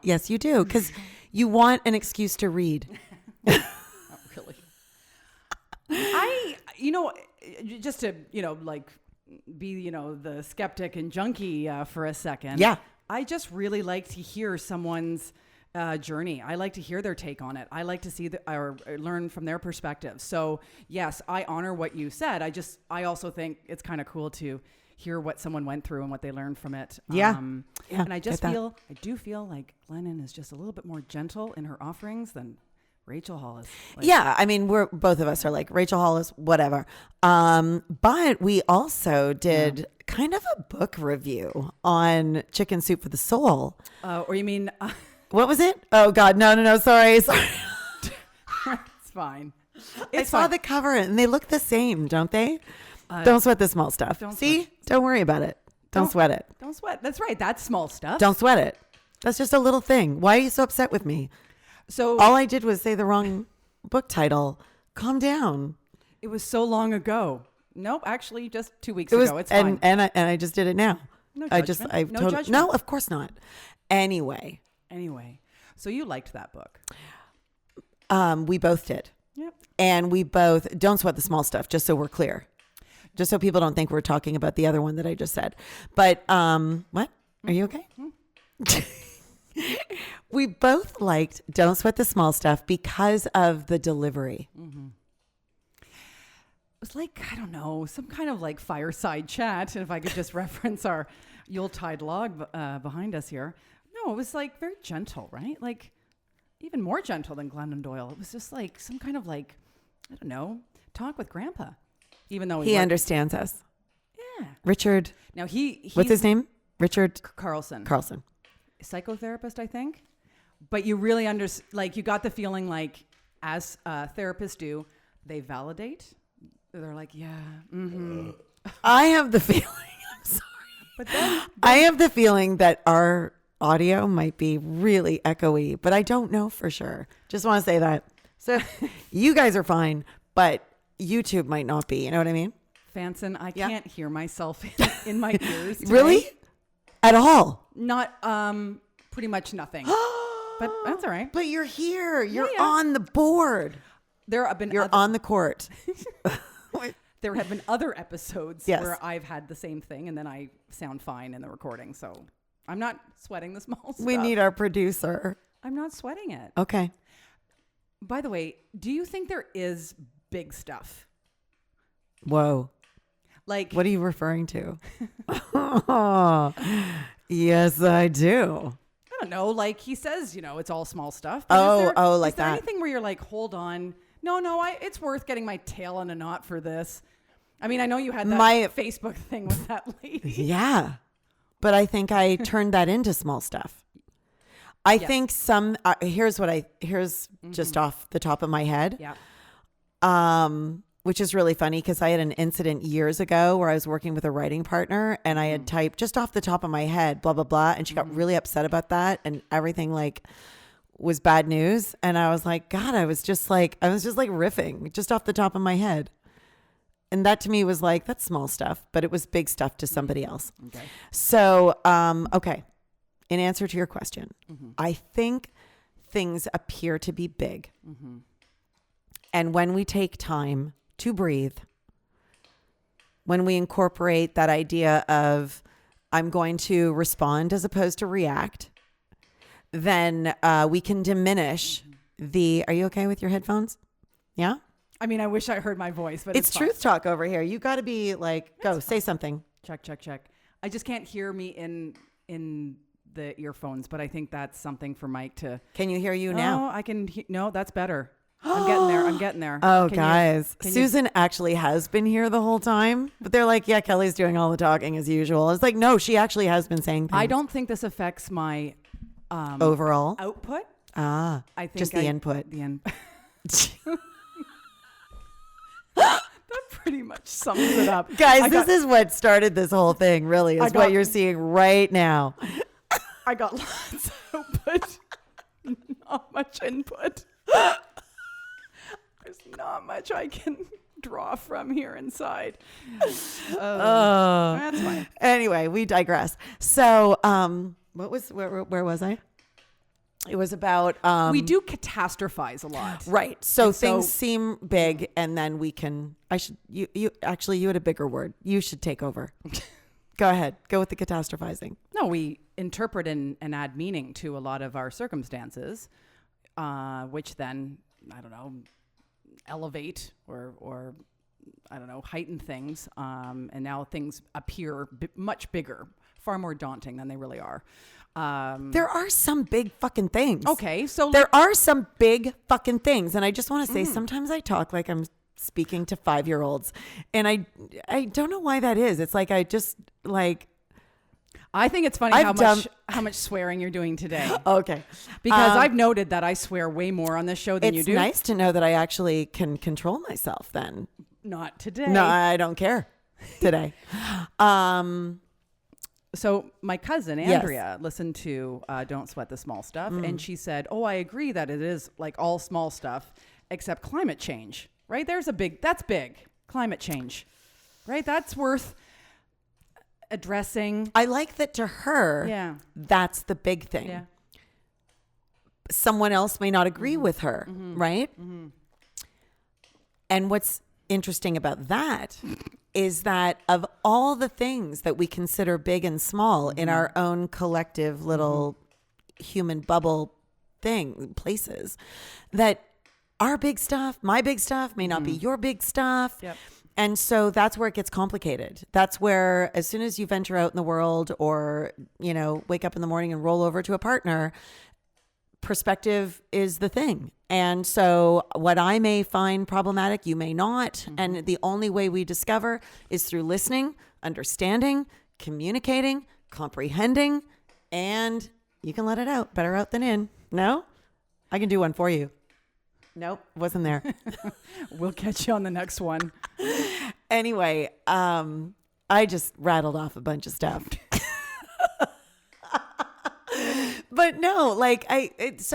Yes, you do. Because you want an excuse to read. Not really. Just to, like be, the skeptic and junkie for a second. Yeah. I just really like to hear someone's journey. I like to hear their take on it. I like to see or learn from their perspective. So yes, I honor what you said. I also think it's kind of cool to hear what someone went through and what they learned from it. Yeah. And I do feel like Glennon is just a little bit more gentle in her offerings than Rachel Hollis. Yeah, I mean, both of us are like Rachel Hollis, whatever. But we also did kind of a book review on Chicken Soup for the Soul. Or you mean... what was it? Oh, God. No. Sorry. It's fine. I saw the cover and they look the same, don't they? Don't sweat the small stuff. Don't worry about it. Don't sweat it. Don't sweat. That's right. That's small stuff. Don't sweat it. That's just a little thing. Why are you so upset with me? So all I did was say the wrong book title. Calm down. It was so long ago. Nope, actually, just 2 weeks ago. It's fine. And I just did it now. No judgment. Judgment. No, of course not. Anyway, so you liked that book? We both did. Yep. And we both don't sweat the small stuff. Just so we're clear. Just so people don't think we're talking about the other one that I just said. But what? Are you okay? We both liked Don't Sweat the Small Stuff because of the delivery. Mm-hmm. It was like, I don't know, some kind of like fireside chat. And if I could just reference our Yuletide log behind us here. No, it was like very gentle, right? Like even more gentle than Glennon Doyle. It was just like some kind of like, I don't know, talk with Grandpa. Even though he understands us. Yeah. Richard. Now he's what's his name? Richard Carlson. Psychotherapist, I think. But you really you got the feeling like, as therapists do, they validate. They're like, yeah. Mm-hmm. I have the feeling, I'm sorry. But then I have the feeling that our audio might be really echoey, but I don't know for sure. Just want to say that. So you guys are fine, but YouTube might not be. You know what I mean? Fanson, I can't hear myself in my ears today. Really? At all? Not, pretty much nothing. But that's all right. But you're here. You're on the board. You're on the court. There have been other episodes yes. where I've had the same thing and then I sound fine in the recording. So I'm not sweating the small stuff. We need our producer. I'm not sweating it. Okay. By the way, do you think there is big stuff? Whoa. Like, what are you referring to? Yes, I do. I don't know. Like he says, it's all small stuff. Like is there that. Anything where you're like, hold on. No, it's worth getting my tail in a knot for this. I mean, I know you had that Facebook thing with that lady. Yeah. But I think I turned that into small stuff. I think here's just off the top of my head. Yeah. Which is really funny because I had an incident years ago where I was working with a writing partner and I had typed just off the top of my head, blah, blah, blah. And she got really upset about that. And everything was bad news. And I was like, God, I was just riffing just off the top of my head. And that to me was like, that's small stuff, but it was big stuff to somebody else. Okay. So, okay. In answer to your question, I think things appear to be big. Mm-hmm. And when we take time to breathe, when we incorporate that idea of I'm going to respond as opposed to react, then we can diminish are you okay with your headphones? Yeah? I mean, I wish I heard my voice, but it's truth talk over here. You got to be like, go, say something. Check. I just can't hear me in the earphones, but I think that's something for Mike to... Can you hear you now? No, I can... No, that's better. I'm getting there. Oh, guys. Susan actually has been here the whole time, but they're like, yeah, Kelly's doing all the talking as usual. It's like, no, she actually has been saying things. I don't think this affects my overall output. I think just the input. The input. That pretty much sums it up. Guys, this is what started this whole thing, really, is what you're seeing right now. I got lots of output, not much input. There's not much I can draw from here inside. Oh, That's fine. anyway, we digress. So, where was I? It was about We do catastrophize a lot. right. So And things so- seem big, and then we can. You actually you had a bigger word. You should take over. Go ahead. Go with the catastrophizing. No, we interpret and add meaning to a lot of our circumstances, which then, I don't know, elevate or I don't know, heighten things. And now things appear much bigger, far more daunting than they really are. There are some big fucking things. Okay, so There are some big fucking things. And I just want to say, sometimes I talk like I'm speaking to 5-year-olds. And I don't know why that is. It's like, I just like, I think it's funny how much swearing you're doing today. okay. Because I've noted that I swear way more on this show than you It's do. nice to know that I actually can control myself then. Not today. No, I don't care today. So my cousin Yes. Andrea listened to Don't Sweat the Small Stuff, and she said, "Oh, I agree that it is like all small stuff, except climate change. Right? That's big. Climate change. Right? That's worth addressing." I like that to her, Yeah. that's the big thing. Yeah. Someone else may not agree with her, right? And what's interesting about that is that of all the things that we consider big and small in our own collective little human bubble places, that our big stuff, my big stuff may not be your big stuff. Yep. And so that's where it gets complicated. That's where as soon as you venture out in the world or, wake up in the morning and roll over to a partner, perspective is the thing. And so what I may find problematic, you may not. And the only way we discover is through listening, understanding, communicating, comprehending, and you can let it out. Better out than in. No? I can do one for you. Nope, wasn't there. We'll catch you on the next one. Anyway, I just rattled off a bunch of stuff. But no, like It's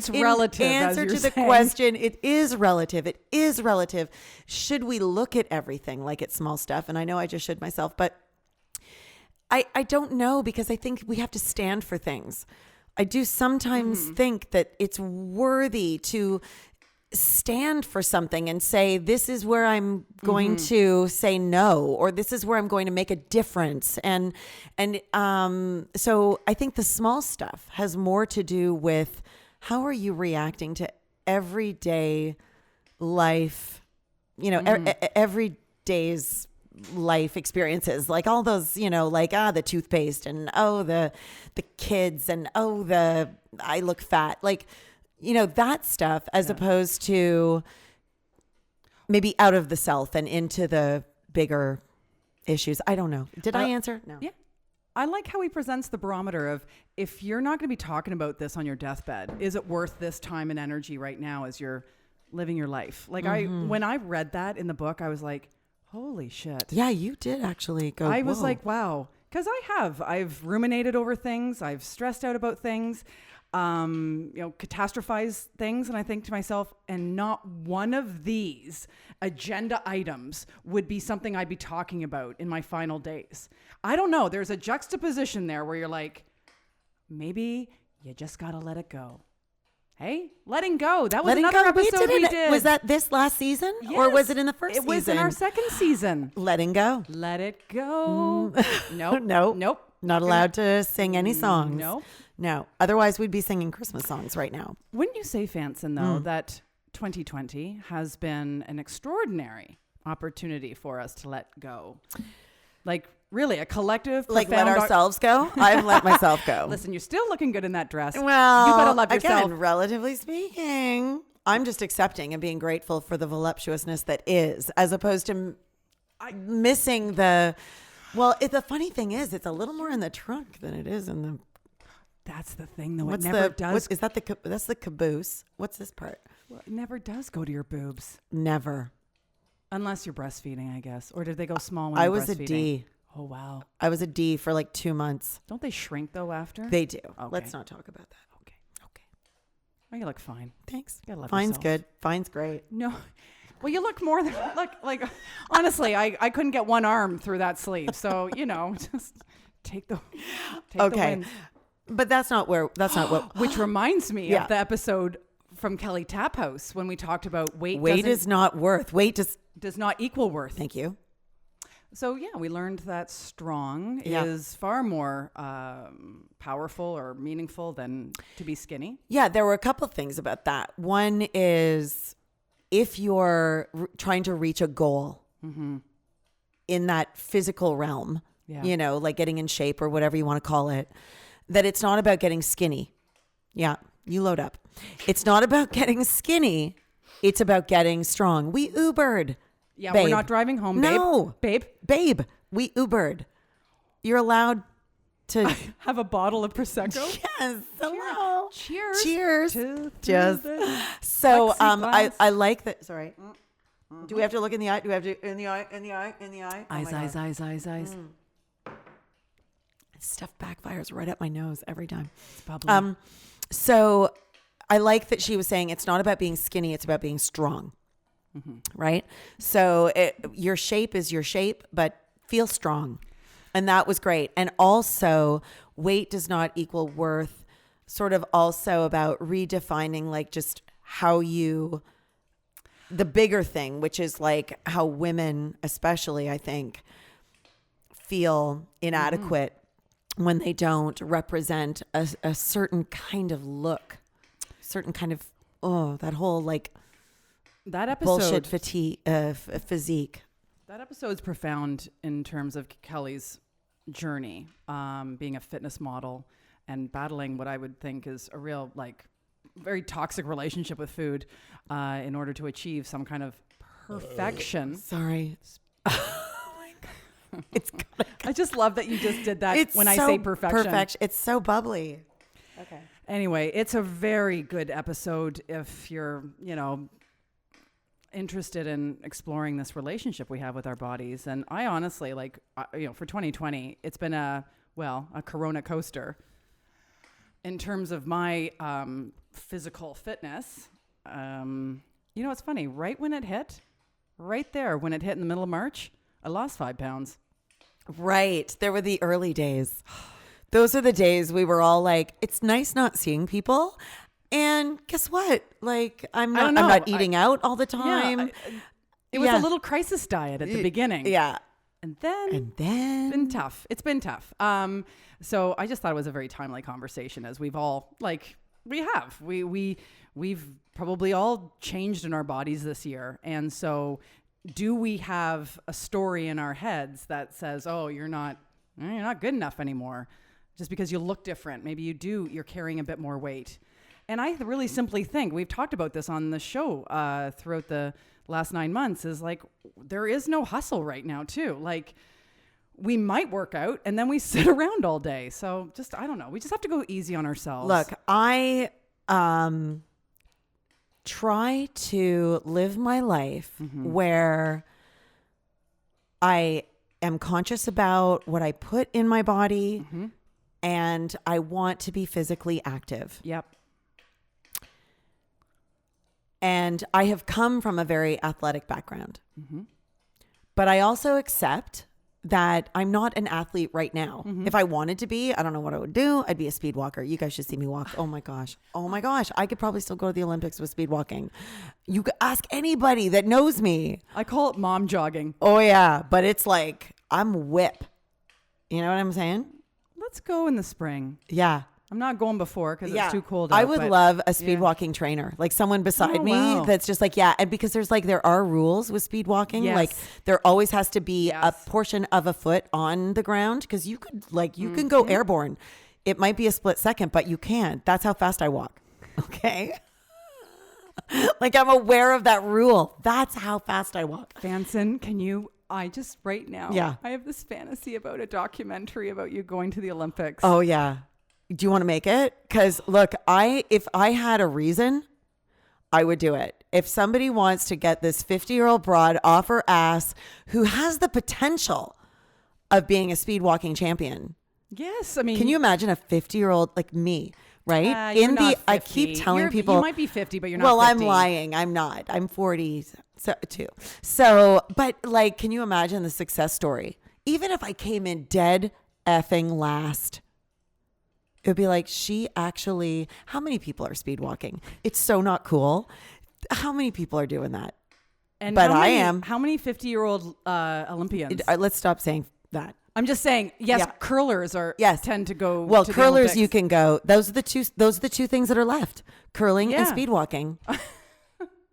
relative, In as answer you're to the saying. question, it is relative. It is relative. Should we look at everything like it's small stuff? And I know I just should myself, but I don't know, because I think we have to stand for things. I do sometimes think that it's worthy to stand for something and say, this is where I'm going to say no, or this is where I'm going to make a difference. And so I think the small stuff has more to do with how are you reacting to everyday life, every day's life experiences, like all those, the toothpaste and the kids and I look fat, like, that stuff, as opposed to maybe out of the self and into the bigger issues. I don't know. Did I answer? No. Yeah. I like how he presents the barometer of, if you're not going to be talking about this on your deathbed, is it worth this time and energy right now as you're living your life? Like when I read that in the book, I was like, holy shit. Yeah, you did actually go. I was whoa. like, wow. Because I've ruminated over things. I've stressed out about things, catastrophized things. And I think to myself, and not one of these agenda items would be something I'd be talking about in my final days. I don't know. There's a juxtaposition there where you're like, maybe you just got to let it go. Hey, letting go. That was Letting another go. episode we did. Was that this last season, or was it in the first season? It was in our second season. Letting go. Let it go. Nope. Nope. Not allowed to sing any songs. Nope. No. Otherwise, we'd be singing Christmas songs right now. Wouldn't you say, Fanson, though, that 2020 has been an extraordinary opportunity for us to let go? Like, really, a collective, Like, let profound ourselves go? I've let myself go. Listen, you're still looking good in that dress. Well, you better love yourself. Again, relatively speaking, I'm just accepting and being grateful for the voluptuousness that is, as opposed to missing the. Well, the funny thing is, it's a little more in the trunk than it is in the. That's the thing, though. What's it never the? does. Is that the? That's the caboose. What's this part? Well, it never does go to your boobs. Never. Unless you're breastfeeding, I guess. Or did they go small when I you're was a breastfeeding? D. Oh, wow. I was a D for like 2 months. Don't they shrink, though, after? They do. Okay. Let's not talk about that. Okay. Oh, you look fine. Thanks. You gotta love Fine's yourself. good. Fine's great. No. Well, you look more than like honestly, I couldn't get one arm through that sleeve. So, just take the win. But that's not what Which reminds me Yeah. of the episode from Kelly Taphouse when we talked about weight is not worth. Weight does not equal worth. Thank you. So yeah, we learned that strong Yeah. is far more powerful or meaningful than to be skinny. Yeah, there were a couple of things about that. One is if you're trying to reach a goal in that physical realm, Yeah. like getting in shape or whatever you want to call it, that it's not about getting skinny. Yeah, you load up. It's not about getting skinny. It's about getting strong. We Ubered. Yeah, babe. we're not driving home, babe. No. Babe, We Ubered. You're allowed to have a bottle of Prosecco. Yes. Hello. Cheers. Cheers. To Just the so plexiglass. I like that. Sorry. Do we have to look in the eye? Do we have to in the eye? In the eye? In the eye? Oh my God. eyes. Stuff backfires right up my nose every time. It's bubbly. So I like that she was saying it's not about being skinny, it's about being strong. Right? So your shape is your shape, but feel strong. And that was great. And also, weight does not equal worth, sort of also about redefining like just how the bigger thing, which is like how women, especially, I think, feel inadequate when they don't represent a certain kind of look, certain kind of, that whole like that episode bullshit physique. That episode's profound in terms of Kelly's journey, being a fitness model and battling what I would think is a real, like, very toxic relationship with food in order to achieve some kind of perfection. Sorry. It's I just love that you just did that it's when so I say perfection. It's so bubbly. Okay. Anyway, it's a very good episode if you're, interested in exploring this relationship we have with our bodies. And I honestly, for 2020, it's been a Corona coaster in terms of my physical fitness. It's funny, right when it hit in the middle of March, I lost 5 pounds. Right. There were the early days. Those are the days we were all like, it's nice not seeing people. And guess what? Like, I'm not eating out all the time. It was a little crisis diet at the beginning. Yeah. And then it's been tough. It's been tough. So I just thought it was a very timely conversation, as we've all we've probably all changed in our bodies this year. And so do we have a story in our heads that says, oh, you're not good enough anymore just because you look different? Maybe you're carrying a bit more weight. And I really simply think, we've talked about this on the show throughout the last 9 months, is like, there is no hustle right now too. Like, we might work out and then we sit around all day. So just, I don't know. We just have to go easy on ourselves. Look, I try to live my life where I am conscious about what I put in my body and I want to be physically active. Yep. And I have come from a very athletic background. But I also accept that I'm not an athlete right now. If I wanted to be, I don't know what I would do. I'd be a speed walker. You guys should see me walk. Oh my gosh. I could probably still go to the Olympics with speed walking. You could ask anybody that knows me. I call it mom jogging. Oh yeah. But it's like, I'm whip. You know what I'm saying? Let's go in the spring. Yeah. I'm not going before because it's too cold out. I would love a speed walking trainer, like someone beside me that's just like, and because there are rules with speed walking. Yes. Like there always has to be a portion of a foot on the ground because you can go airborne. It might be a split second, but you can. That's how fast I walk. Okay. Like I'm aware of that rule. That's how fast I walk. Vanson, I just right now, Yeah. I have this fantasy about a documentary about you going to the Olympics. Oh yeah. Do you want to make it? Because look, if I had a reason, I would do it. If somebody wants to get this 50-year-old broad off her ass who has the potential of being a speed walking champion. Yes. I mean, can you imagine a 50-year-old like me, right? You're not 50. I keep telling people you might be 50, but you're not Well, 50. I'm lying. I'm not. I'm 40. So 2. So, but like, can you imagine the success story? Even if I came in dead effing last, it would be like, she actually, how many people are speed walking? It's so not cool. How many people are doing that? And but I am. How many 50-year-old Olympians? Let's stop saying that. I'm just saying, yes, Yeah. curlers tend to go. Well, to the curlers, Olympics. you can go. Those are the two things that are left: curling and Yeah. speed walking.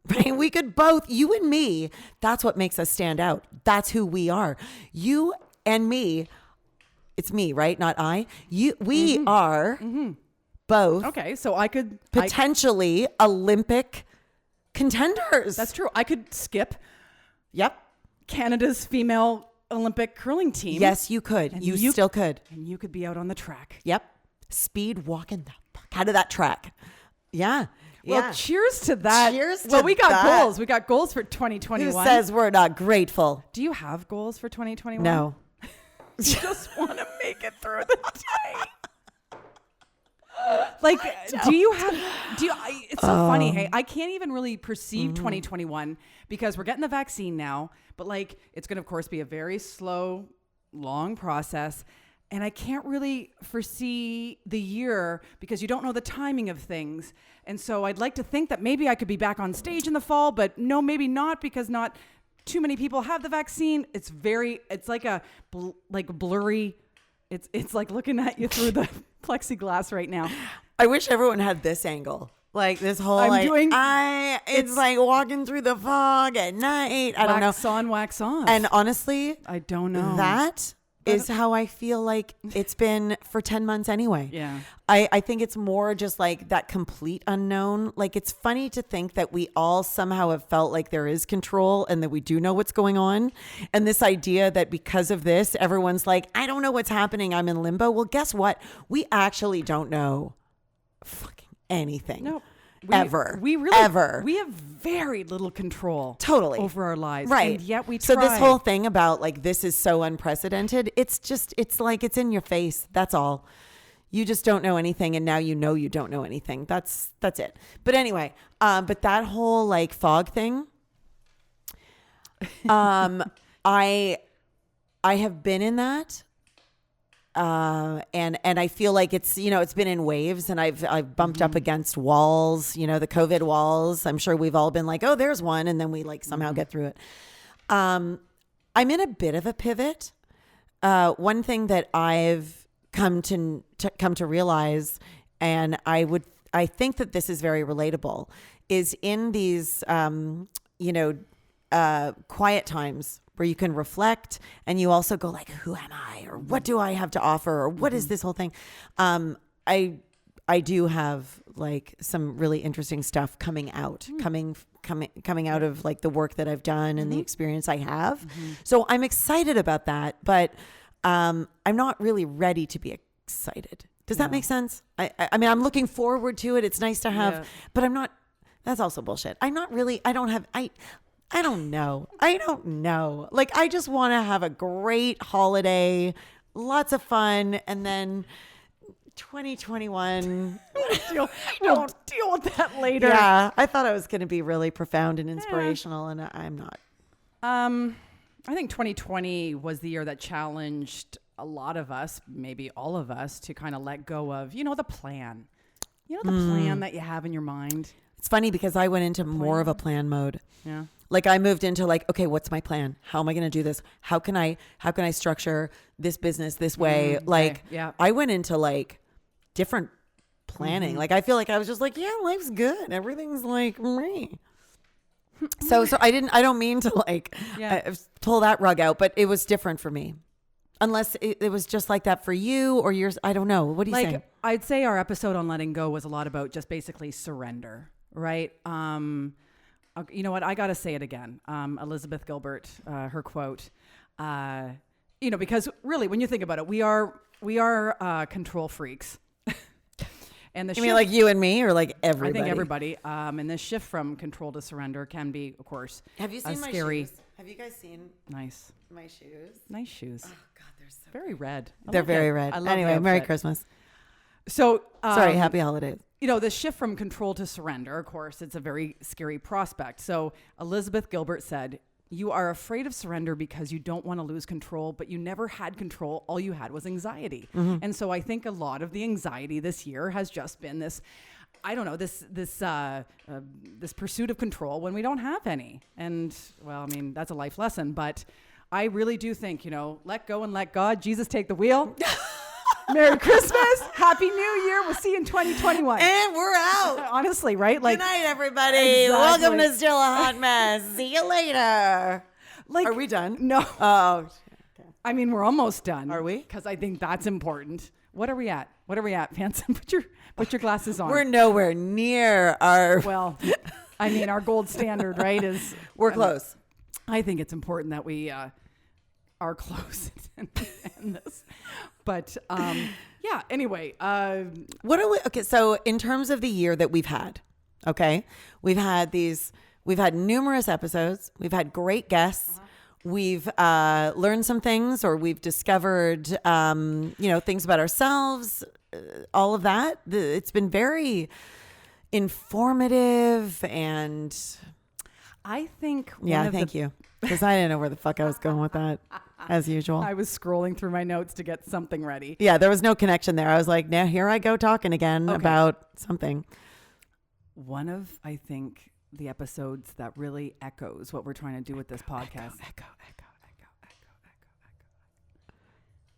Right? We could both, you and me. That's what makes us stand out. That's who we are. You and me. It's me, right? Not I. We are both. Okay, so I could potentially Olympic contenders. That's true. I could skip Yep. Canada's female Olympic curling team. Yes, you could. And You you- still could. And you could be out on the track. Yep. Speed walking the fuck out of that track. Yeah. Well, Yeah. cheers to that. Cheers Well, to we got that. goals. We got goals for 2021. Who says we're not grateful? Do you have goals for 2021? No. You just want to make it through the day. Like, it's so funny. Hey, I can't even really perceive 2021 because we're getting the vaccine now, but like, it's going to, of course, be a very slow, long process. And I can't really foresee the year because you don't know the timing of things. And so I'd like to think that maybe I could be back on stage in the fall, but no, maybe not, because not too many people have the vaccine. It's like a blurry. It's like looking at you through the plexiglass right now. I wish everyone had this angle. Like this whole it's like walking through the fog at night. I don't know. Wax on, wax off. And honestly, I don't know. That is how I feel like it's been for 10 months anyway. Yeah. I think it's more just like that complete unknown. Like, it's funny to think that we all somehow have felt like there is control and that we do know what's going on. And this idea that because of this, everyone's like, I don't know what's happening. I'm in limbo. Well, guess what? We actually don't know fucking anything. No. We have very little control over our lives. Right. And yet we try. So this whole thing about like, this is so unprecedented. It's like, it's in your face. That's all. You just don't know anything. And now you know you don't know anything. That's it. But anyway, but that whole like fog thing, I have been in that. And I feel like it's, it's been in waves, and I've bumped up against walls, the COVID walls. I'm sure we've all been like, oh, there's one. And then we like somehow get through it. I'm in a bit of a pivot. One thing that I've come to realize, and I think that this is very relatable, is in these, quiet times where you can reflect and you also go like, who am I, or what do I have to offer, or what is this whole thing? I do have like some really interesting stuff coming out, coming out of like the work that I've done and the experience I have. So I'm excited about that, but I'm not really ready to be excited. Does that make sense? I mean, I'm looking forward to it. It's nice to have, but I'm not. That's also bullshit. I'm not really. I don't know. Like, I just want to have a great holiday, lots of fun, and then 2021. We'll deal with that later. Yeah, I thought I was going to be really profound and inspirational, and I'm not. I think 2020 was the year that challenged a lot of us, maybe all of us, to kind of let go of, the plan. The plan that you have in your mind. It's funny because I went into more of a plan mode. Yeah. Like, I moved into like, okay, what's my plan? How am I going to do this? How can I structure this business this way? I went into like different planning. Like, I feel like I was just like, yeah, life's good. Everything's like me. So I don't mean to like pull that rug out, but it was different for me. Unless it was just like that for you or yours. I don't know. What do you think? I'd say our episode on letting go was a lot about just basically surrender, right? You know what? I got to say it again. Elizabeth Gilbert, her quote, because really when you think about it, we are control freaks. And you mean like you and me, or like everybody? I think everybody. And this shift from control to surrender can be, of course, have you seen my shoes? Have you guys seen my shoes? Nice shoes. Oh God, they're so very red. They're very red. Anyway, Merry Christmas. So sorry, happy holidays. the shift from control to surrender, of course, it's a very scary prospect. So Elizabeth Gilbert said, "You are afraid of surrender because you don't want to lose control, but you never had control. All you had was anxiety." And so I think a lot of the anxiety this year has just been this, I don't know, this pursuit of control when we don't have any. And well, I mean, that's a life lesson, but I really do think, let go and let God. Jesus, take the wheel. Merry Christmas. Happy New Year. We'll see you in 2021. And we're out. Honestly, right? Good night, everybody. Exactly. Welcome to Still a Hot Mess. See you later. Are we done? No. Oh, okay. I mean, we're almost done. Are we? Because I think that's important. What are we at? Fanson? Put your glasses on. We're nowhere near our... Well, I mean, our gold standard, right, is... We're close. I think it's important that we are close and this. But, yeah, anyway. Okay, so in terms of the year that we've had, okay, we've had numerous episodes. We've had great guests. We've learned some things, or we've discovered, things about ourselves, all of that. It's been very informative, and I think... thank you. Because I didn't know where the fuck I was going with that, as usual. I was scrolling through my notes to get something ready. Yeah, there was no connection there. I was like, now here I go talking again about something. One of, I think, the episodes that really echoes what we're trying to do with this podcast. Echo.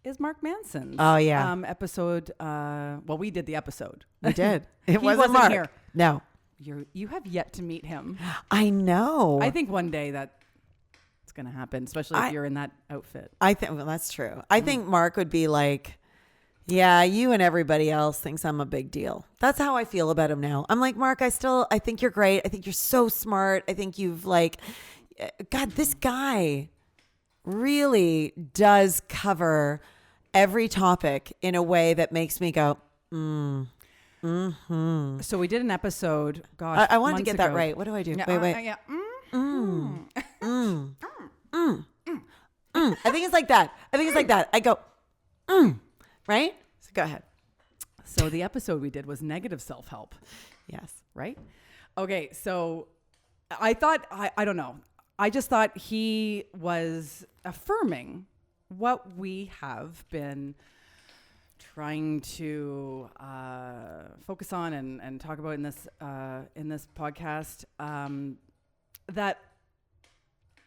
Is Mark Manson's. Oh, yeah. Episode. We did the episode. We did. It He wasn't Mark. here. No. You have yet to meet him. I know. I think one day that it's going to happen, especially if you're in that outfit. I think, well, that's true. I think Mark would be like, yeah, you and everybody else thinks I'm a big deal. That's how I feel about him now. I'm like, Mark, I think you're great. I think you're so smart. I think you've God, this guy really does cover every topic in a way that makes me go, So we did an episode. Gosh, I wanted to get that ago. right. What do I do? Yeah, Wait. yeah. I think it's like that. I go, right? So go ahead. So the episode we did was negative self-help. Yes. Right? Okay, so I thought, I don't know. I just thought he was affirming what we have been trying to focus on and talk about in this podcast, that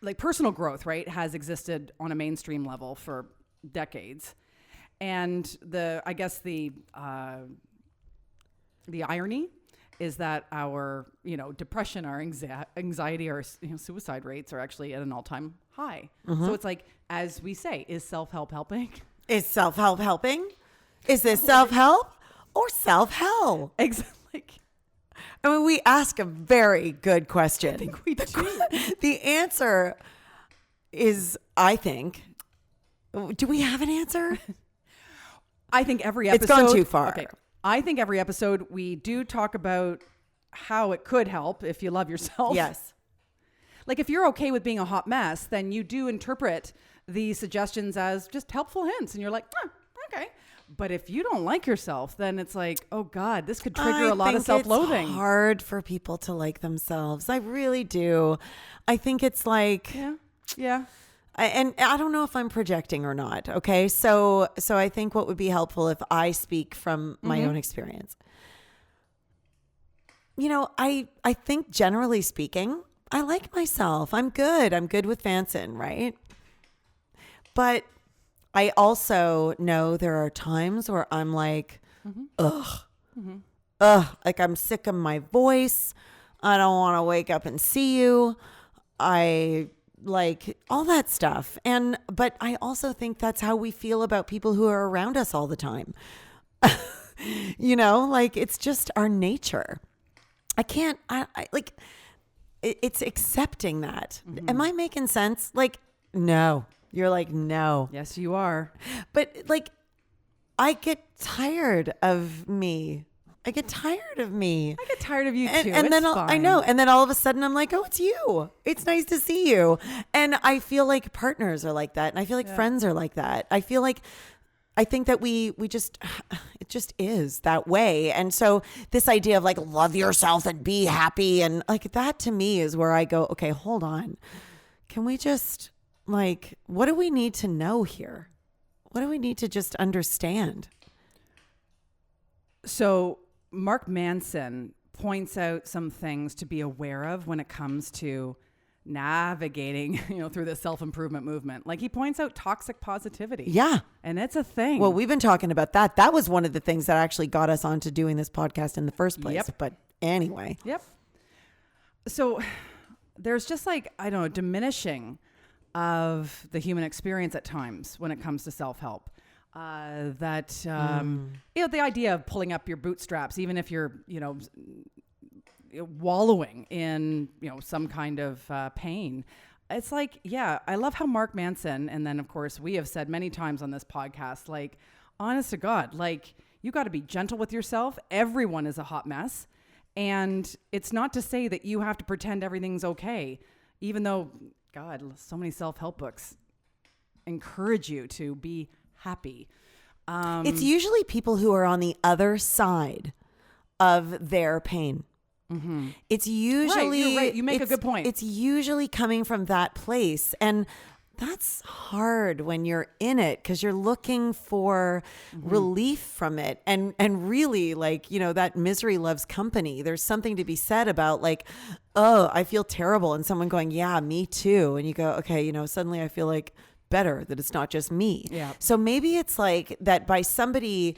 like personal growth, right, has existed on a mainstream level for decades. And I guess the irony is that our, depression, our anxiety, our suicide rates are actually at an all-time high. So it's like, as we say, is self-help helping? Is self-help helping? Is this self-help or self-hell? Exactly. I mean, we ask a very good question. I think we do. The answer is, I think, do we have an answer? I think every episode... It's gone too far. Okay. I think every episode we do talk about how it could help if you love yourself. Yes. Like if you're okay with being a hot mess, then you do interpret the suggestions as just helpful hints. And you're like, okay. But if you don't like yourself, then it's like, oh God, this could trigger a lot of self-loathing. It's hard for people to like themselves. I really do. I think it's like... Yeah. And I don't know if I'm projecting or not. Okay. So I think what would be helpful if I speak from my own experience. I think generally speaking, I like myself. I'm good. I'm good with Vanson, right? But I also know there are times where I'm like, like I'm sick of my voice. I don't want to wake up and see you. I like all that stuff. But I also think that's how we feel about people who are around us all the time. Like it's just our nature. It's accepting that. Am I making sense? Like, no. You're like, no. Yes, you are. But like, I get tired of me. I get tired of me. I get tired of you too. And then fine. I know. And then all of a sudden I'm like, oh, it's you. It's nice to see you. And I feel like partners are like that. And I feel like friends are like that. I feel like I think that we just, it just is that way. And so this idea of like, love yourself and be happy. And like that to me is where I go, okay, hold on. Can we just like, what do we need to know here? What do we need to just understand? So Mark Manson points out some things to be aware of when it comes to navigating, through the self-improvement movement. Like he points out toxic positivity. Yeah. And it's a thing. Well, we've been talking about that. That was one of the things that actually got us onto doing this podcast in the first place. Yep. But anyway. Yep. So there's just like, I don't know, diminishing of the human experience at times when it comes to self-help. The idea of pulling up your bootstraps, even if you're, wallowing in, some kind of pain. It's like, yeah, I love how Mark Manson, and then of course we have said many times on this podcast, like, honest to God, like you got to be gentle with yourself. Everyone is a hot mess. And it's not to say that you have to pretend everything's okay, even though, God, so many self-help books encourage you to be happy. It's usually people who are on the other side of their pain. Mm-hmm. It's usually right, you're right. You make a good point. It's usually coming from that place, and that's hard when you're in it because you're looking for relief from it, and really, like, that misery loves company. There's something to be said about like, oh, I feel terrible, and someone going, yeah, me too, and you go, okay, suddenly I feel like better that it's not just me. Yeah. So maybe it's like that by somebody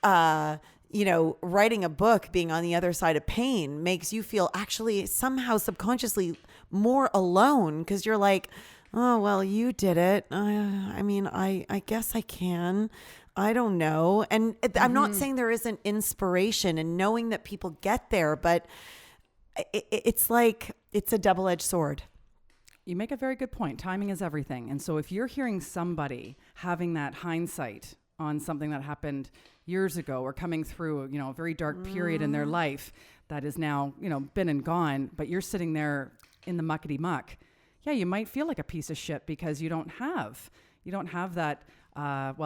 writing a book, being on the other side of pain makes you feel actually somehow subconsciously more alone because you're like, oh, well, you did it. I guess I can. I don't know. And I'm not saying there isn't inspiration and knowing that people get there, but it's like, it's a double-edged sword. You make a very good point. Timing is everything. And so if you're hearing somebody having that hindsight on something that happened years ago or coming through, a very dark period in their life that is now, been and gone, but you're sitting there in the muckety muck. Yeah, you might feel like a piece of shit because you don't have that,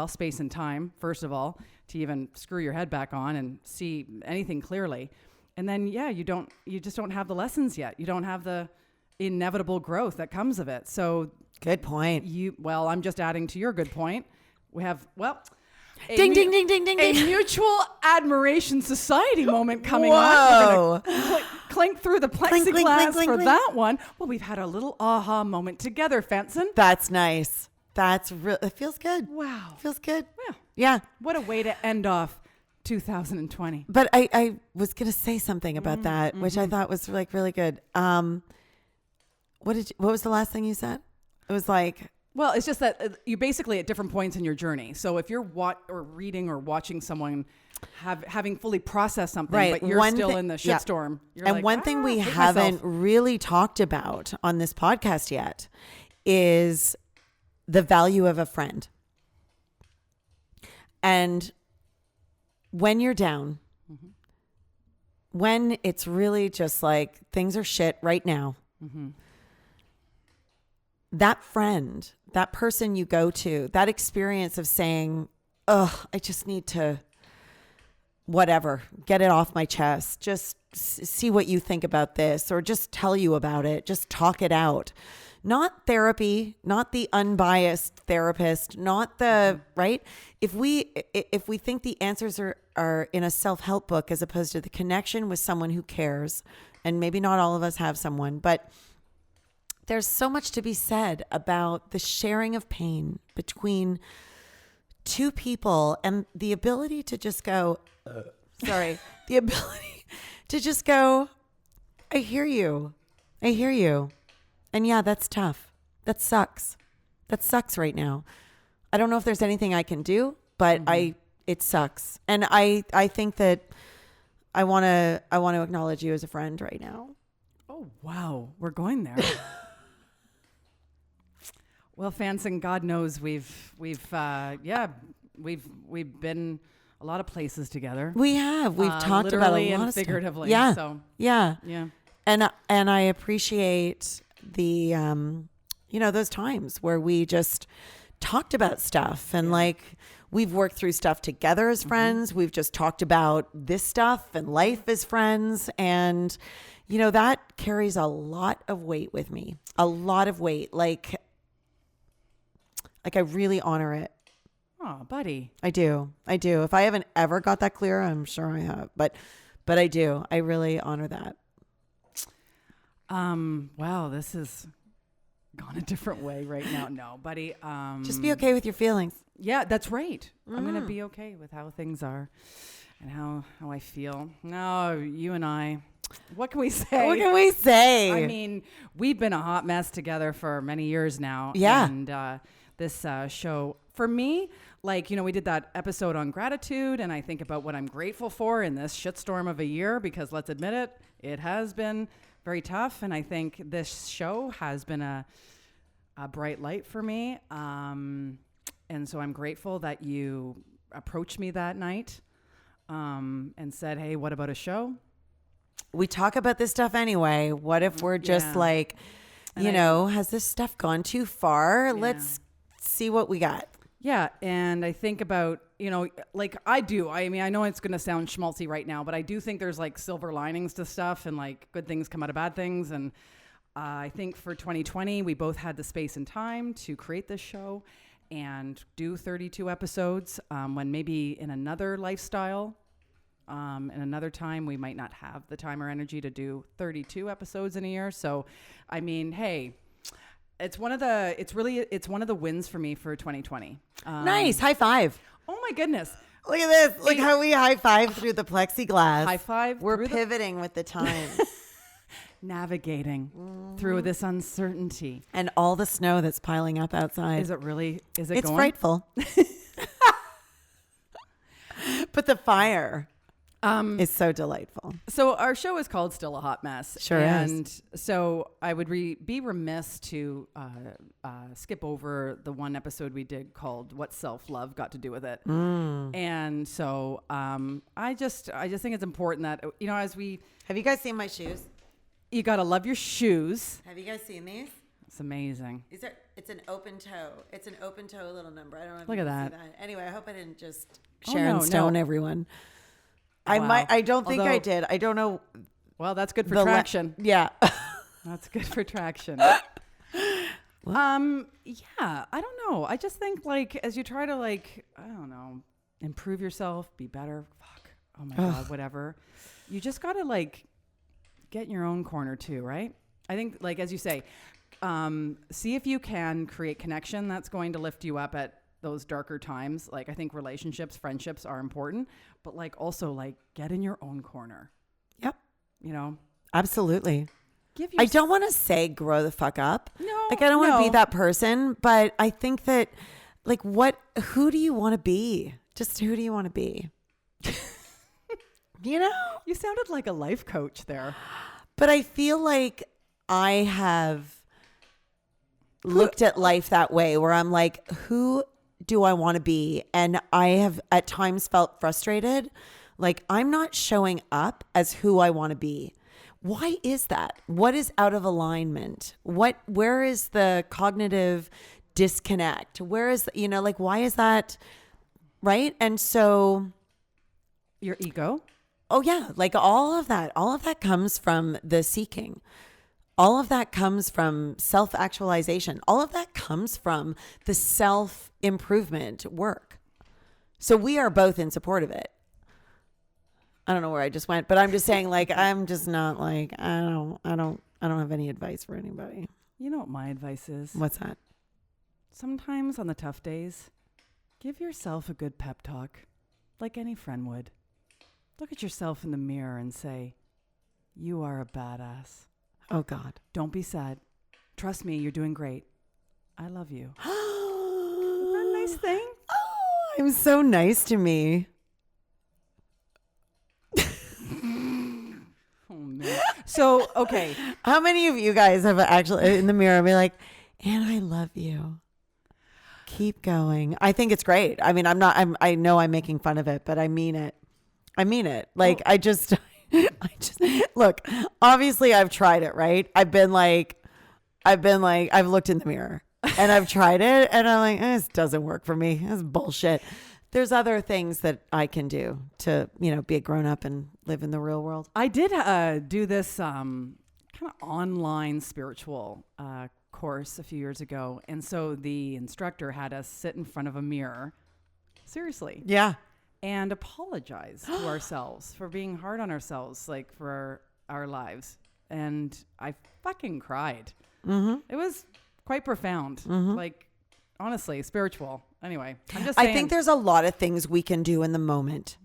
space and time, first of all, to even screw your head back on and see anything clearly. And then, you just don't have the lessons yet. You don't have the inevitable growth that comes of it. So good point. I'm just adding to your good point. We have, ding, ding, ding, ding, ding, a ding. mutual admiration society moment coming Whoa. up. We're gonna clink through the plexiglass Clink, clink, clink, clink, for clink. that one. Well, we've had our little aha moment together, Fenton. That's nice. That's real. It feels good. Wow. Feels good. Yeah. Yeah. What a way to end off 2020. But I was going to say something about that, which I thought was like really good. What was the last thing you said? It was like, well, it's just that you basically at different points in your journey. So if you're reading or watching someone having fully processed something, right, but you're still in the shitstorm. Yeah. And one thing we haven't really talked about on this podcast yet is the value of a friend. And when you're down, when it's really just like things are shit right now, that friend, that person you go to, that experience of saying, oh, I just need to, whatever, get it off my chest. Just see what you think about this, or just tell you about it. Just talk it out. Not therapy, not the unbiased therapist, not the, right? If we think the answers are in a self-help book as opposed to the connection with someone who cares, and maybe not all of us have someone, but there's so much to be said about the sharing of pain between two people and the ability to just go, the ability to just go, I hear you. And yeah, that's tough. That sucks. That sucks right now. I don't know if there's anything I can do, but it sucks. And I think that I want to acknowledge you as a friend right now. Oh, wow. We're going there. Well, Fanson, God knows we've been a lot of places together. We have. We've talked about a lot and of figuratively. Stuff. Yeah. So, yeah. Yeah. And I appreciate the those times where we just talked about stuff and like we've worked through stuff together as friends. We've just talked about this stuff and life as friends. And, you know, that carries a lot of weight with me, a lot of weight. Like I really honor it. Oh, buddy. I do. If I haven't ever got that clear, I'm sure I have, but I do. I really honor that. Wow, this has gone a different way right now. No, buddy. Just be okay with your feelings. Yeah, that's right. I'm going to be okay with how things are and how I feel. No, you and I, what can we say? What can we say? I mean, we've been a hot mess together for many years now. Yeah. And this show, for me, like, you know, we did that episode on gratitude, and I think about what I'm grateful for in this shitstorm of a year, because let's admit it, it has been very tough. And I think this show has been a bright light for me. And so I'm grateful that you approached me that night and said, hey, what about a show? We talk about this stuff anyway. What if we're just like, you know, has this stuff gone too far? Yeah. Let's see what we got. Yeah. And I think about, you know, like I do. I mean, I know it's going to sound schmaltzy right now, but I do think there's like silver linings to stuff and like good things come out of bad things. And I think for 2020, we both had the space and time to create this show and do 32 episodes when maybe in another lifestyle, in another time, we might not have the time or energy to do 32 episodes in a year. So, I mean, hey, it's one of the wins for me for 2020. Nice. High five. Oh my goodness. Look at this. Look how we high five through the plexiglass. High five. We're pivoting with the times. Navigating through this uncertainty. And all the snow that's piling up outside. Is it really? Is it It's going? frightful. But the fire is so delightful. So our show is called Still a Hot Mess. Sure and is. So I would be remiss to skip over the one episode we did called What Self-Love Got to Do with It. And so I just think it's important that, you know, as we... Have you guys seen my shoes? You got to love your shoes. Have you guys seen these? It's amazing. It's an open toe. It's an open toe little number. I don't know if Look you at can that. see that. Anyway, I hope I didn't just Oh, Sharon no, Stone no. everyone. Wow. I don't think I Although- did. I don't know. Well, that's good for the traction. Yeah. That's good for traction. Yeah, I don't know. I just think like as you try to like, I don't know, improve yourself, be better. Fuck. Oh my God, whatever. You just got to like get in your own corner too, right? I think like, as you say, see if you can create connection that's going to lift you up at those darker times. Like I think relationships, friendships are important, but like also like get in your own corner. Yep. You know, Absolutely. give I don't want to say grow the fuck up. No, Like I don't want to no. be that person, but I think that like who do you want to be? Just who do you want to be? You know? You sounded like a life coach there. But I feel like I have looked at life that way where I'm like, who do I want to be? And I have at times felt frustrated. Like I'm not showing up as who I want to be. Why is that? What is out of alignment? Where is the cognitive disconnect? Where is, like, why is that? Right. And so, Your ego. oh yeah, like all of that comes from the seeking. All of that comes from self-actualization. All of that comes from the self-improvement work. So we are both in support of it. I don't know where I just went, but I'm just saying like, I'm just not like, I don't have any advice for anybody. You know what my advice is? What's that? Sometimes on the tough days, give yourself a good pep talk, like any friend would. Look at yourself in the mirror and say, you are a badass. Oh God. Don't be sad. Trust me, you're doing great. I love you. Isn't that a nice thing? Oh, I'm so nice to me. Oh, man. So, okay. How many of you guys have actually in the mirror be like, and I love you. Keep going. I think it's great. I mean, I know I'm making fun of it, but I mean it. Like, Oh. I just look, obviously I've tried it, right? I've looked in the mirror and I've tried it, and I'm like, this doesn't work for me. This is bullshit. There's other things that I can do to, be a grown up and live in the real world. I did do this kind of online spiritual course a few years ago. And so the instructor had us sit in front of a mirror, seriously, Yeah. and apologize to ourselves for being hard on ourselves, like for our lives. And I fucking cried. Mm-hmm. It was quite profound. Mm-hmm. Like, honestly, spiritual. Anyway, I'm just saying. I think there's a lot of things we can do in the moment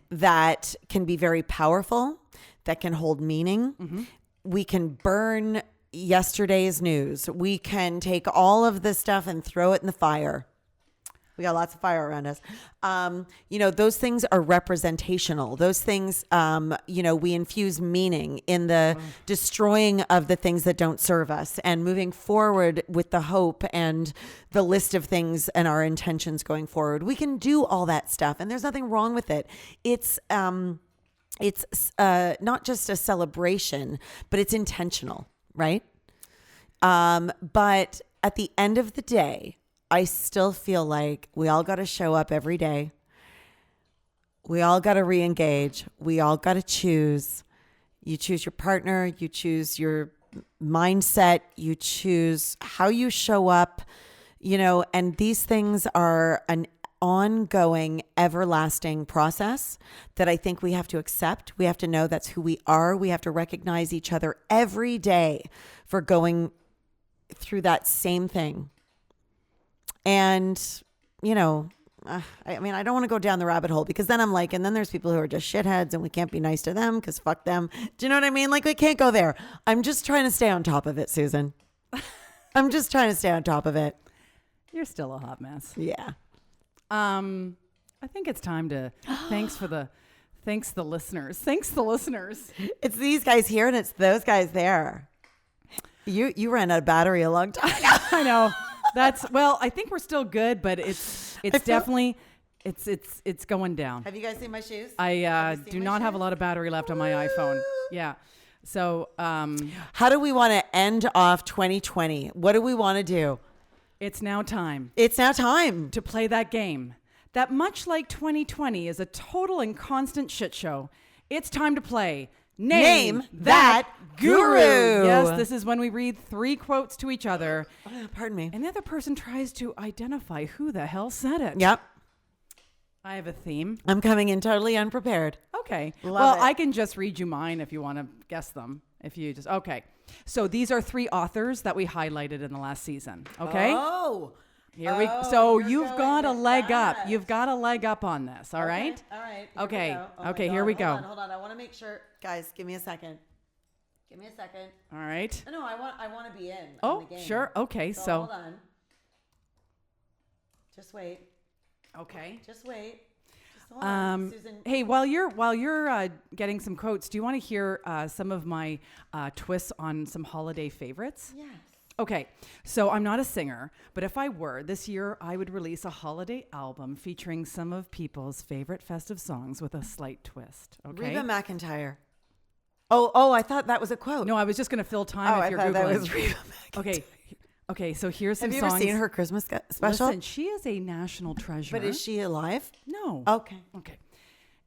that can be very powerful, that can hold meaning. Mm-hmm. We can burn yesterday's news. We can take all of this stuff and throw it in the fire. We got lots of fire around us. Those things are representational. Those things, we infuse meaning in the destroying of the things that don't serve us and moving forward with the hope and the list of things and our intentions going forward. We can do all that stuff, and there's nothing wrong with it. It's not just a celebration, but it's intentional, right? But at the end of the day, I still feel like we all got to show up every day. We all got to re-engage. We all got to choose. You choose your partner. You choose your mindset. You choose how you show up, and these things are an ongoing, everlasting process that I think we have to accept. We have to know that's who we are. We have to recognize each other every day for going through that same thing. And, I don't want to go down the rabbit hole because then I'm like, and then there's people who are just shitheads and we can't be nice to them because fuck them. Do you know what I mean? Like, we can't go there. I'm just trying to stay on top of it, Susan. I'm just trying to stay on top of it. You're still a hot mess. Yeah. I think it's time to thanks the listeners. Thanks the listeners. It's these guys here and it's those guys there. You ran out of battery a long time ago. I know. I think we're still good, but it's definitely it's going down. Have you guys seen my shoes? I do not have a lot of battery left on my iPhone. Yeah. So, how do we want to end off 2020? What do we want to do? It's now time. It's now time to play that game. That much like 2020 is a total and constant shit show. It's time to play Name That Guru. Yes, this is when we read 3 quotes to each other. Pardon me. And the other person tries to identify who the hell said it. Yep. I have a theme. I'm coming in totally unprepared. Okay. Love it. I can just read you mine if you want to guess them. Okay. So these are 3 authors that we highlighted in the last season. Okay. Oh. So you've got a leg up. You've got a leg up on this. All right. All right. Okay. Here we go. Hold on. I want to make sure, guys. Give me a second. All right. No, I want to be in. Oh, on the game. sure. Okay. So hold on. Just wait. Okay. Just wait. Hold on, Susan. Hey, while you're getting some quotes, do you want to hear some of my twists on some holiday favorites? Yes. Okay, so I'm not a singer, but if I were, this year I would release a holiday album featuring some of people's favorite festive songs with a slight twist. Okay. Reba McEntire. Oh, I thought that was a quote. No, I was just going to fill time if you're Googling. That was Reba McEntire. Okay, so here's some songs. Have you ever seen her Christmas special? Listen, she is a national treasure. But is she alive? No. Okay.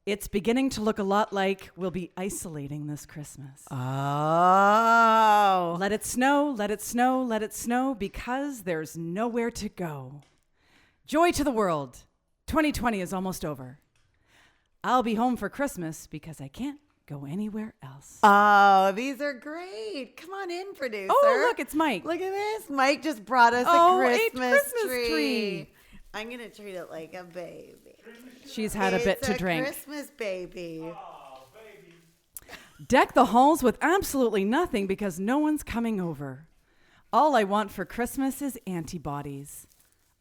It's beginning to look a lot like we'll be isolating this Christmas. Oh. Let it snow, let it snow, let it snow, because there's nowhere to go. Joy to the world. 2020 is almost over. I'll be home for Christmas because I can't go anywhere else. Oh, these are great. Come on in, producer. Oh, look, it's Mike. Look at this. Mike just brought us a Christmas tree. I'm going to treat it like a baby. She's had a bit to drink. It's a Christmas baby. Oh, baby. Deck the halls with absolutely nothing because no one's coming over. All I want for Christmas is antibodies.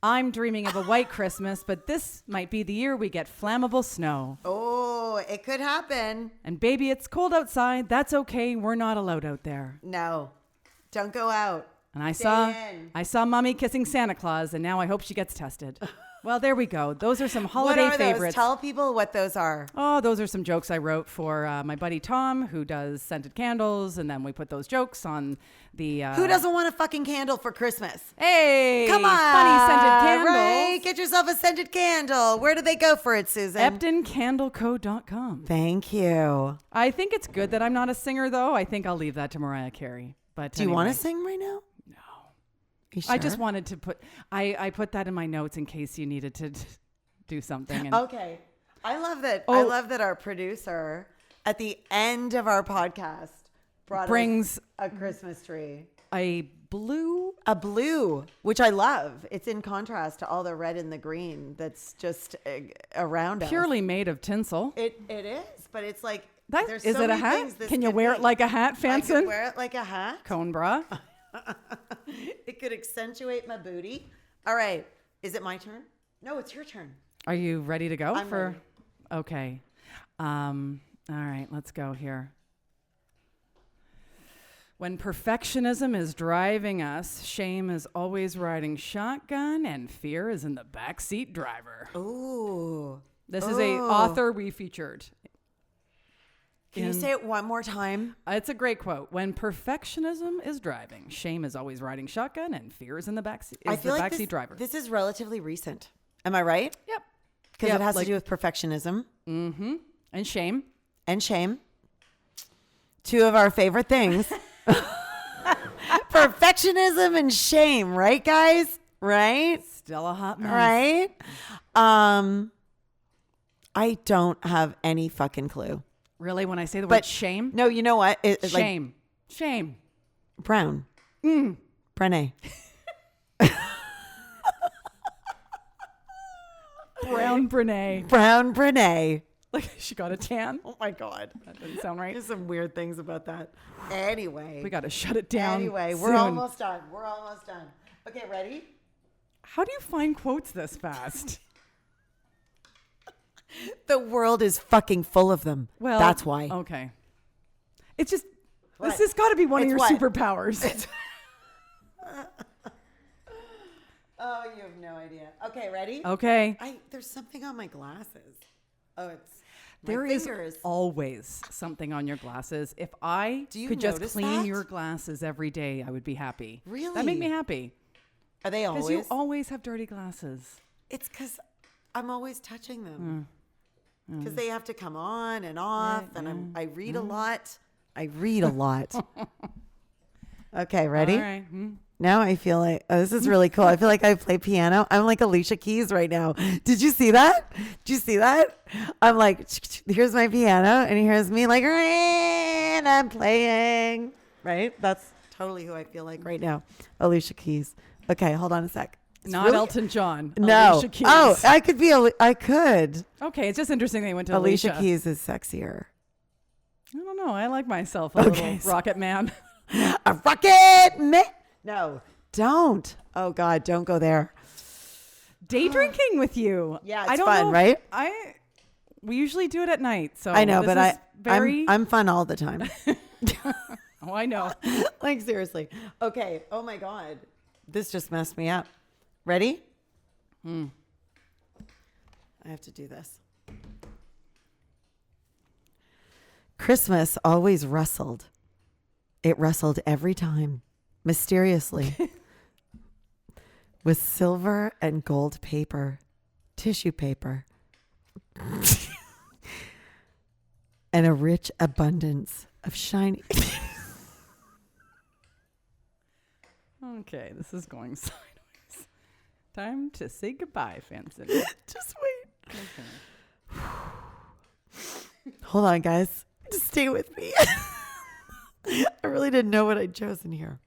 I'm dreaming of a white Christmas, but this might be the year we get flammable snow. Oh, it could happen. And baby, it's cold outside. That's okay. We're not allowed out there. No, don't go out. And I Stay in. saw Mommy kissing Santa Claus, and now I hope she gets tested. Well, there we go. Those are some What holiday are those? favorites. Tell people what those are. Oh, those are some jokes I wrote for my buddy Tom, who does scented candles, and then we put those jokes on the. Who doesn't want a fucking candle for Christmas? Hey, Come on, funny scented candles. right? Get yourself a scented candle. Where do they go for it, Susan? EptonCandleCo.com. Thank you. I think it's good that I'm not a singer, though. I think I'll leave that to Mariah Carey. But Do you want to sing right now? No. You sure? I just wanted to put. I put that in my notes in case you needed to do something. And Okay. I love that. Oh. I love that our producer at the end of our podcast brings a Christmas tree. a blue. A blue, which I love. It's in contrast to all the red and the green that's just around us. Purely made of tinsel. It is, but it's like That, there's is so it a many hat? things this Can you could wear be. it like a hat, I could Fanson? wear it like a hat. Cone bra. It could accentuate my booty. All right. Is it my turn? No, it's your turn. Are you ready to go? I'm ready. Okay. All right, let's go here. When perfectionism is driving us, shame is always riding shotgun, and fear is in the backseat driver. Ooh. This is a author we featured. Can you say it one more time? It's a great quote. When perfectionism is driving, shame is always riding shotgun, and fear is in the backseat. I feel like backseat driver. this is relatively recent. Am I right? Yep. Because Yep, it has like- to do with perfectionism Mm-hmm. And shame. and shame. Two of our favorite things. Perfectionism and shame, right, guys? Right? Still a hot mess. Right? I don't have any fucking clue. Really? When I say the But word shame? No, you know what? It's like Shame. Shame. brown. Brené. Brown Brene. Brown Brené. Like she got a tan. Oh my God. That doesn't sound right. There's some weird things about that. Anyway. We got to shut it down. Anyway, we're soon. almost done. We're almost done. Okay, ready? How do you find quotes this fast? The world is fucking full of them. Well, that's why. Okay. It's just What? this has got to be one It's of your what? superpowers. Oh, you have no idea. Okay, ready? Okay. There's something on my glasses. Oh, it's my There is fingers. always something on your glasses. If I Do you could just notice clean that? your glasses every day, I would be happy. Really? That make me happy. Are they Because always? you always have dirty glasses. It's because I'm always touching them. Because they have to come on and off, and I read a lot. I read a lot. Okay, ready? All right. Now I feel like, oh, this is really cool. I feel like I play piano. I'm like Alicia Keys right now. Did you see that? Did you see that? I'm like, here's my piano, and here's me like, and I'm playing. Right? That's totally who I feel like right now. Alicia Keys. Okay, hold on a sec. It's Not really- Elton John. No. Alicia Keys. Oh, I could be, I could. Okay, it's just interesting they went to Alicia Alicia. Keys is sexier. I don't know. I like myself a Okay, little rocket man. A rocket man. No, don't. Oh God, don't go there. Day drinking with you. Yeah, I it's don't fun, know right? We usually do it at night. So I know, this but is very. I'm fun all the time. Oh, I know. Like seriously. Okay. Oh my God, this just messed me up. Ready? I have to do this. Christmas always rustled. It rustled every time, mysteriously, with silver and gold paper, tissue paper, and a rich abundance of shiny. Okay, this is going sideways. Time to say goodbye, Fanson. Just wait. Hold on, guys. Just stay with me. I really didn't know what I'd chosen here.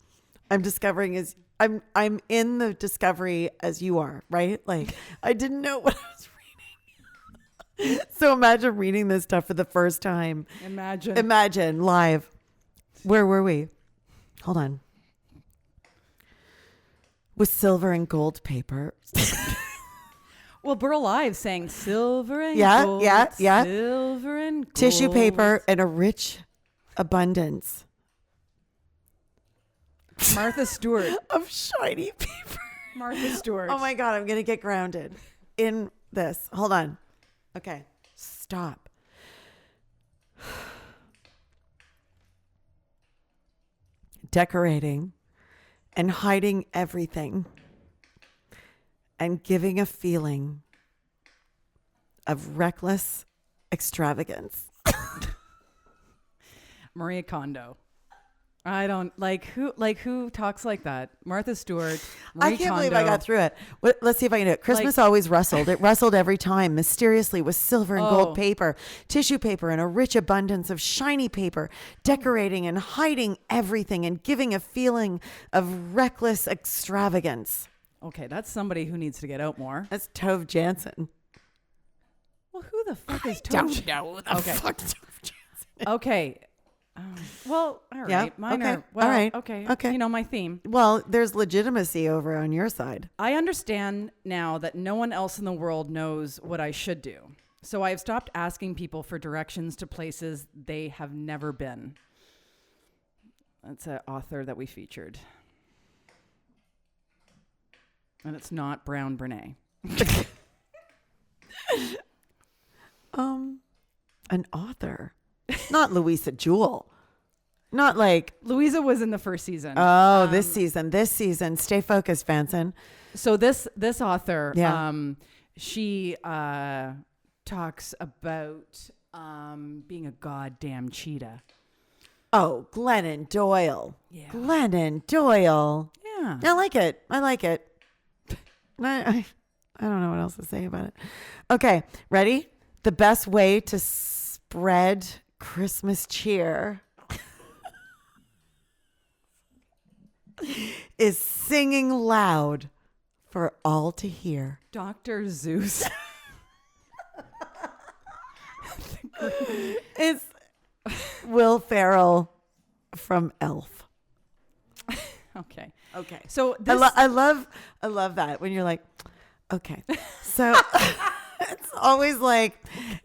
I'm discovering as I'm in the discovery as you are, right? Like I didn't know what I was reading. So imagine reading this stuff for the first time. Imagine live. Where were we? Hold on. With silver and gold paper. Well, Burl Ives sang silver and Yeah, gold. yeah. Silver and gold. Tissue paper and a rich abundance. Martha Stewart. of shiny paper. Martha Stewart. Oh my God, I'm going to get grounded in this. Hold on. Okay, stop. Decorating and hiding everything and giving a feeling of reckless extravagance. Maria Kondo. I don't who talks like that. Martha Stewart. Marie I can't Kondo. believe I got through it. Let's see if I can do it. Christmas always rustled. It rustled every time, mysteriously with silver and gold paper, tissue paper, and a rich abundance of shiny paper, decorating and hiding everything and giving a feeling of reckless extravagance. Okay, that's somebody who needs to get out more. That's Tove Jansson. Well, who the fuck is Tove? Don't know who the Okay. fuck Tove Jansson is. Okay. Well, all right. Yeah, Mine okay, are, well, all right, okay. okay. You know, my theme. Well, there's legitimacy over on your side. I understand now that no one else in the world knows what I should do. So I've stopped asking people for directions to places they have never been. That's an author that we featured. And it's not Brown Brene. An author. Not Louisa Jewell. Not like, Louisa was in the first season. this season. Stay focused, Vanson. So this author, Yeah. she talks about being a goddamn cheetah. Oh, Glennon Doyle. Yeah. Glennon Doyle. Yeah. I like it. I don't know what else to say about it. Okay, ready? The best way to spread Christmas cheer is singing loud for all to hear. Dr. Zeus. It's Will Ferrell from Elf. Okay. Okay. So this, I love that when you're like, okay. So it's always like,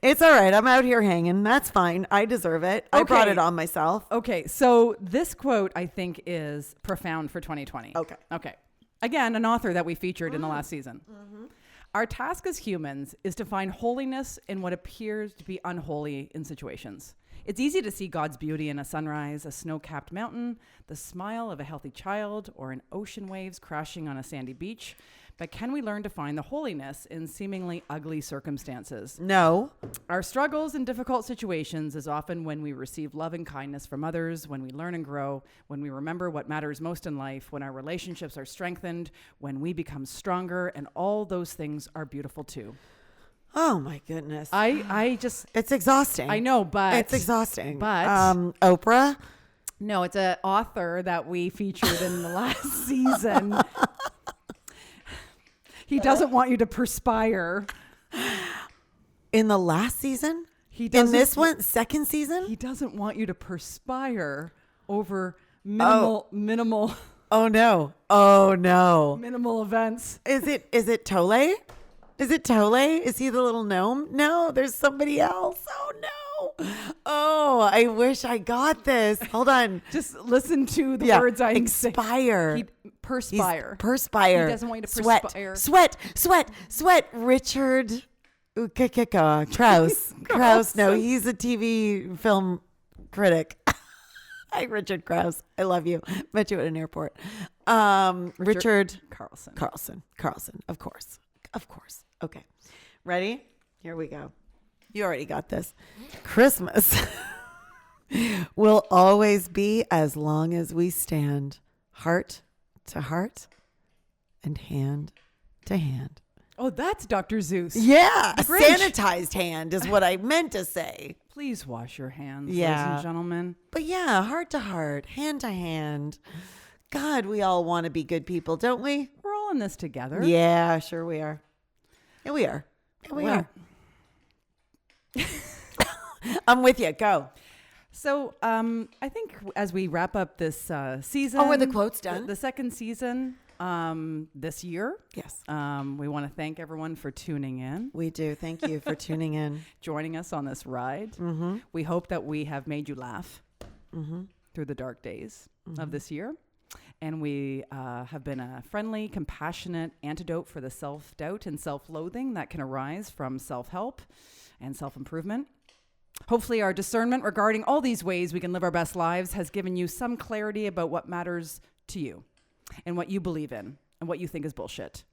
it's all right. I'm out here hanging. That's fine. I deserve it. I brought Okay. it on myself. okay. So this quote, I think, is profound for 2020. Okay. Okay. Again, an author that we featured in the last season. Mm-hmm. Our task as humans is to find holiness in what appears to be unholy in situations. It's easy to see God's beauty in a sunrise, a snow-capped mountain, the smile of a healthy child, or in ocean waves crashing on a sandy beach. But can we learn to find the holiness in seemingly ugly circumstances? No. Our struggles in difficult situations is often when we receive love and kindness from others, when we learn and grow, when we remember what matters most in life, when our relationships are strengthened, when we become stronger, and all those things are beautiful too. Oh my goodness. I just, It's exhausting. I know, but It's exhausting. But Oprah. no, it's an author that we featured in the last season. He doesn't want you to perspire. In the last season? He In doesn't, this one, second season? he doesn't want you to perspire over minimal Oh no. Oh no. minimal events. Is it Tole? Is it Tole? Is he the little gnome? No, there's somebody else. Oh no. Oh, I wish I got this. Hold on. Just listen to the Yeah. words I'm saying. Expire. He perspire. Perspire. He doesn't want you to sweat. perspire. Sweat. Richard Krause. Krause. No, he's a TV film critic. Hi, Richard Krause. I love you. Met you at an airport. Richard Carlson. Carlson. Of course. Okay. Ready? Here we go. You already got this. Christmas will always be as long as we stand, heart to heart and hand to hand. Oh, that's Dr. Zeus. Yeah. A Grinch. sanitized hand is what I meant to say. Please wash your hands, ladies Yeah. and gentlemen. But yeah, heart to heart, hand to hand. God, we all want to be good people, don't we? We're all in this together. Yeah, sure we are. Yeah, we are. Yeah, we Well, are. I'm with you. Go. So I think as we wrap up this season. Oh, are the quotes done? The second season this year. Yes. We want to thank everyone for tuning in, We do. Thank you for tuning in. joining us on this ride. Mm-hmm. We hope that we have made you laugh Mm-hmm. through the dark days of this year. And we have been a friendly, compassionate antidote for the self-doubt and self-loathing that can arise from self-help and self-improvement. Hopefully our discernment regarding all these ways we can live our best lives has given you some clarity about what matters to you and what you believe in and what you think is bullshit.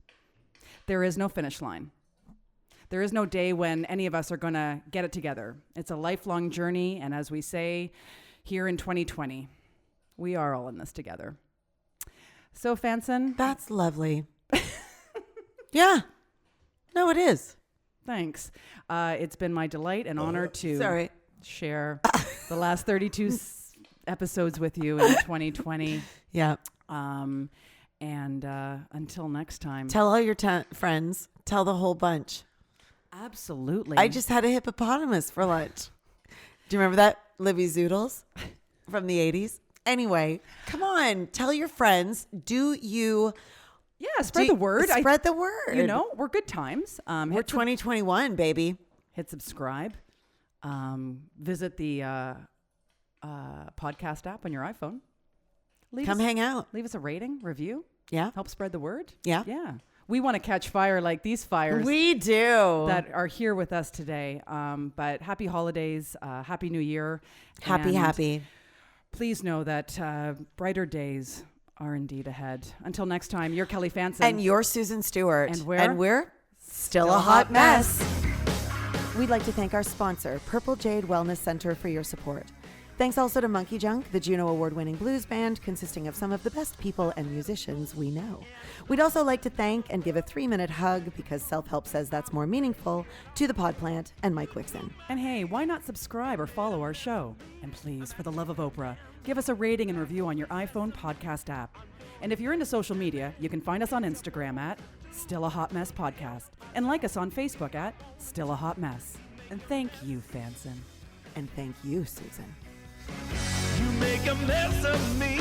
There is no finish line. There is no day when any of us are going to get it together. It's a lifelong journey, and as we say here in 2020, we are all in this together. So, Fanson. That's lovely. Yeah. No, it is. Thanks. It's been my delight and honor to share the last 32 episodes with you in 2020. Yeah. And until next time. Tell all your friends. Tell the whole bunch. Absolutely. I just had a hippopotamus for lunch. Do you remember that? Libby Zoodles from the 80s. Anyway, come on. Tell your friends. Spread the word. Spread the word. You know, we're good times. We're 2021, baby. Hit subscribe. Visit the podcast app on your iPhone. Hang out. Leave us a rating, review. Yeah. Help spread the word. Yeah. Yeah. We want to catch fire like these fires. We do. That are here with us today. But happy holidays. Happy New Year. Happy. Please know that brighter days are indeed ahead. Until next time, you're Kelly Fanson. And you're Susan Stewart. And we're still a hot mess. We'd like to thank our sponsor, Purple Jade Wellness Center, for your support. Thanks also to Monkey Junk, the Juno Award-winning blues band consisting of some of the best people and musicians we know. We'd also like to thank and give a 3-minute hug, because self-help says that's more meaningful, to the Podplant and Mike Wixon. And hey, why not subscribe or follow our show? And please, for the love of Oprah, give us a rating and review on your iPhone podcast app. And if you're into social media, you can find us on Instagram at Still a Hot Mess Podcast, and like us on Facebook at Still a Hot Mess. And thank you, Fanson. And thank you, Susan. You make a mess of me.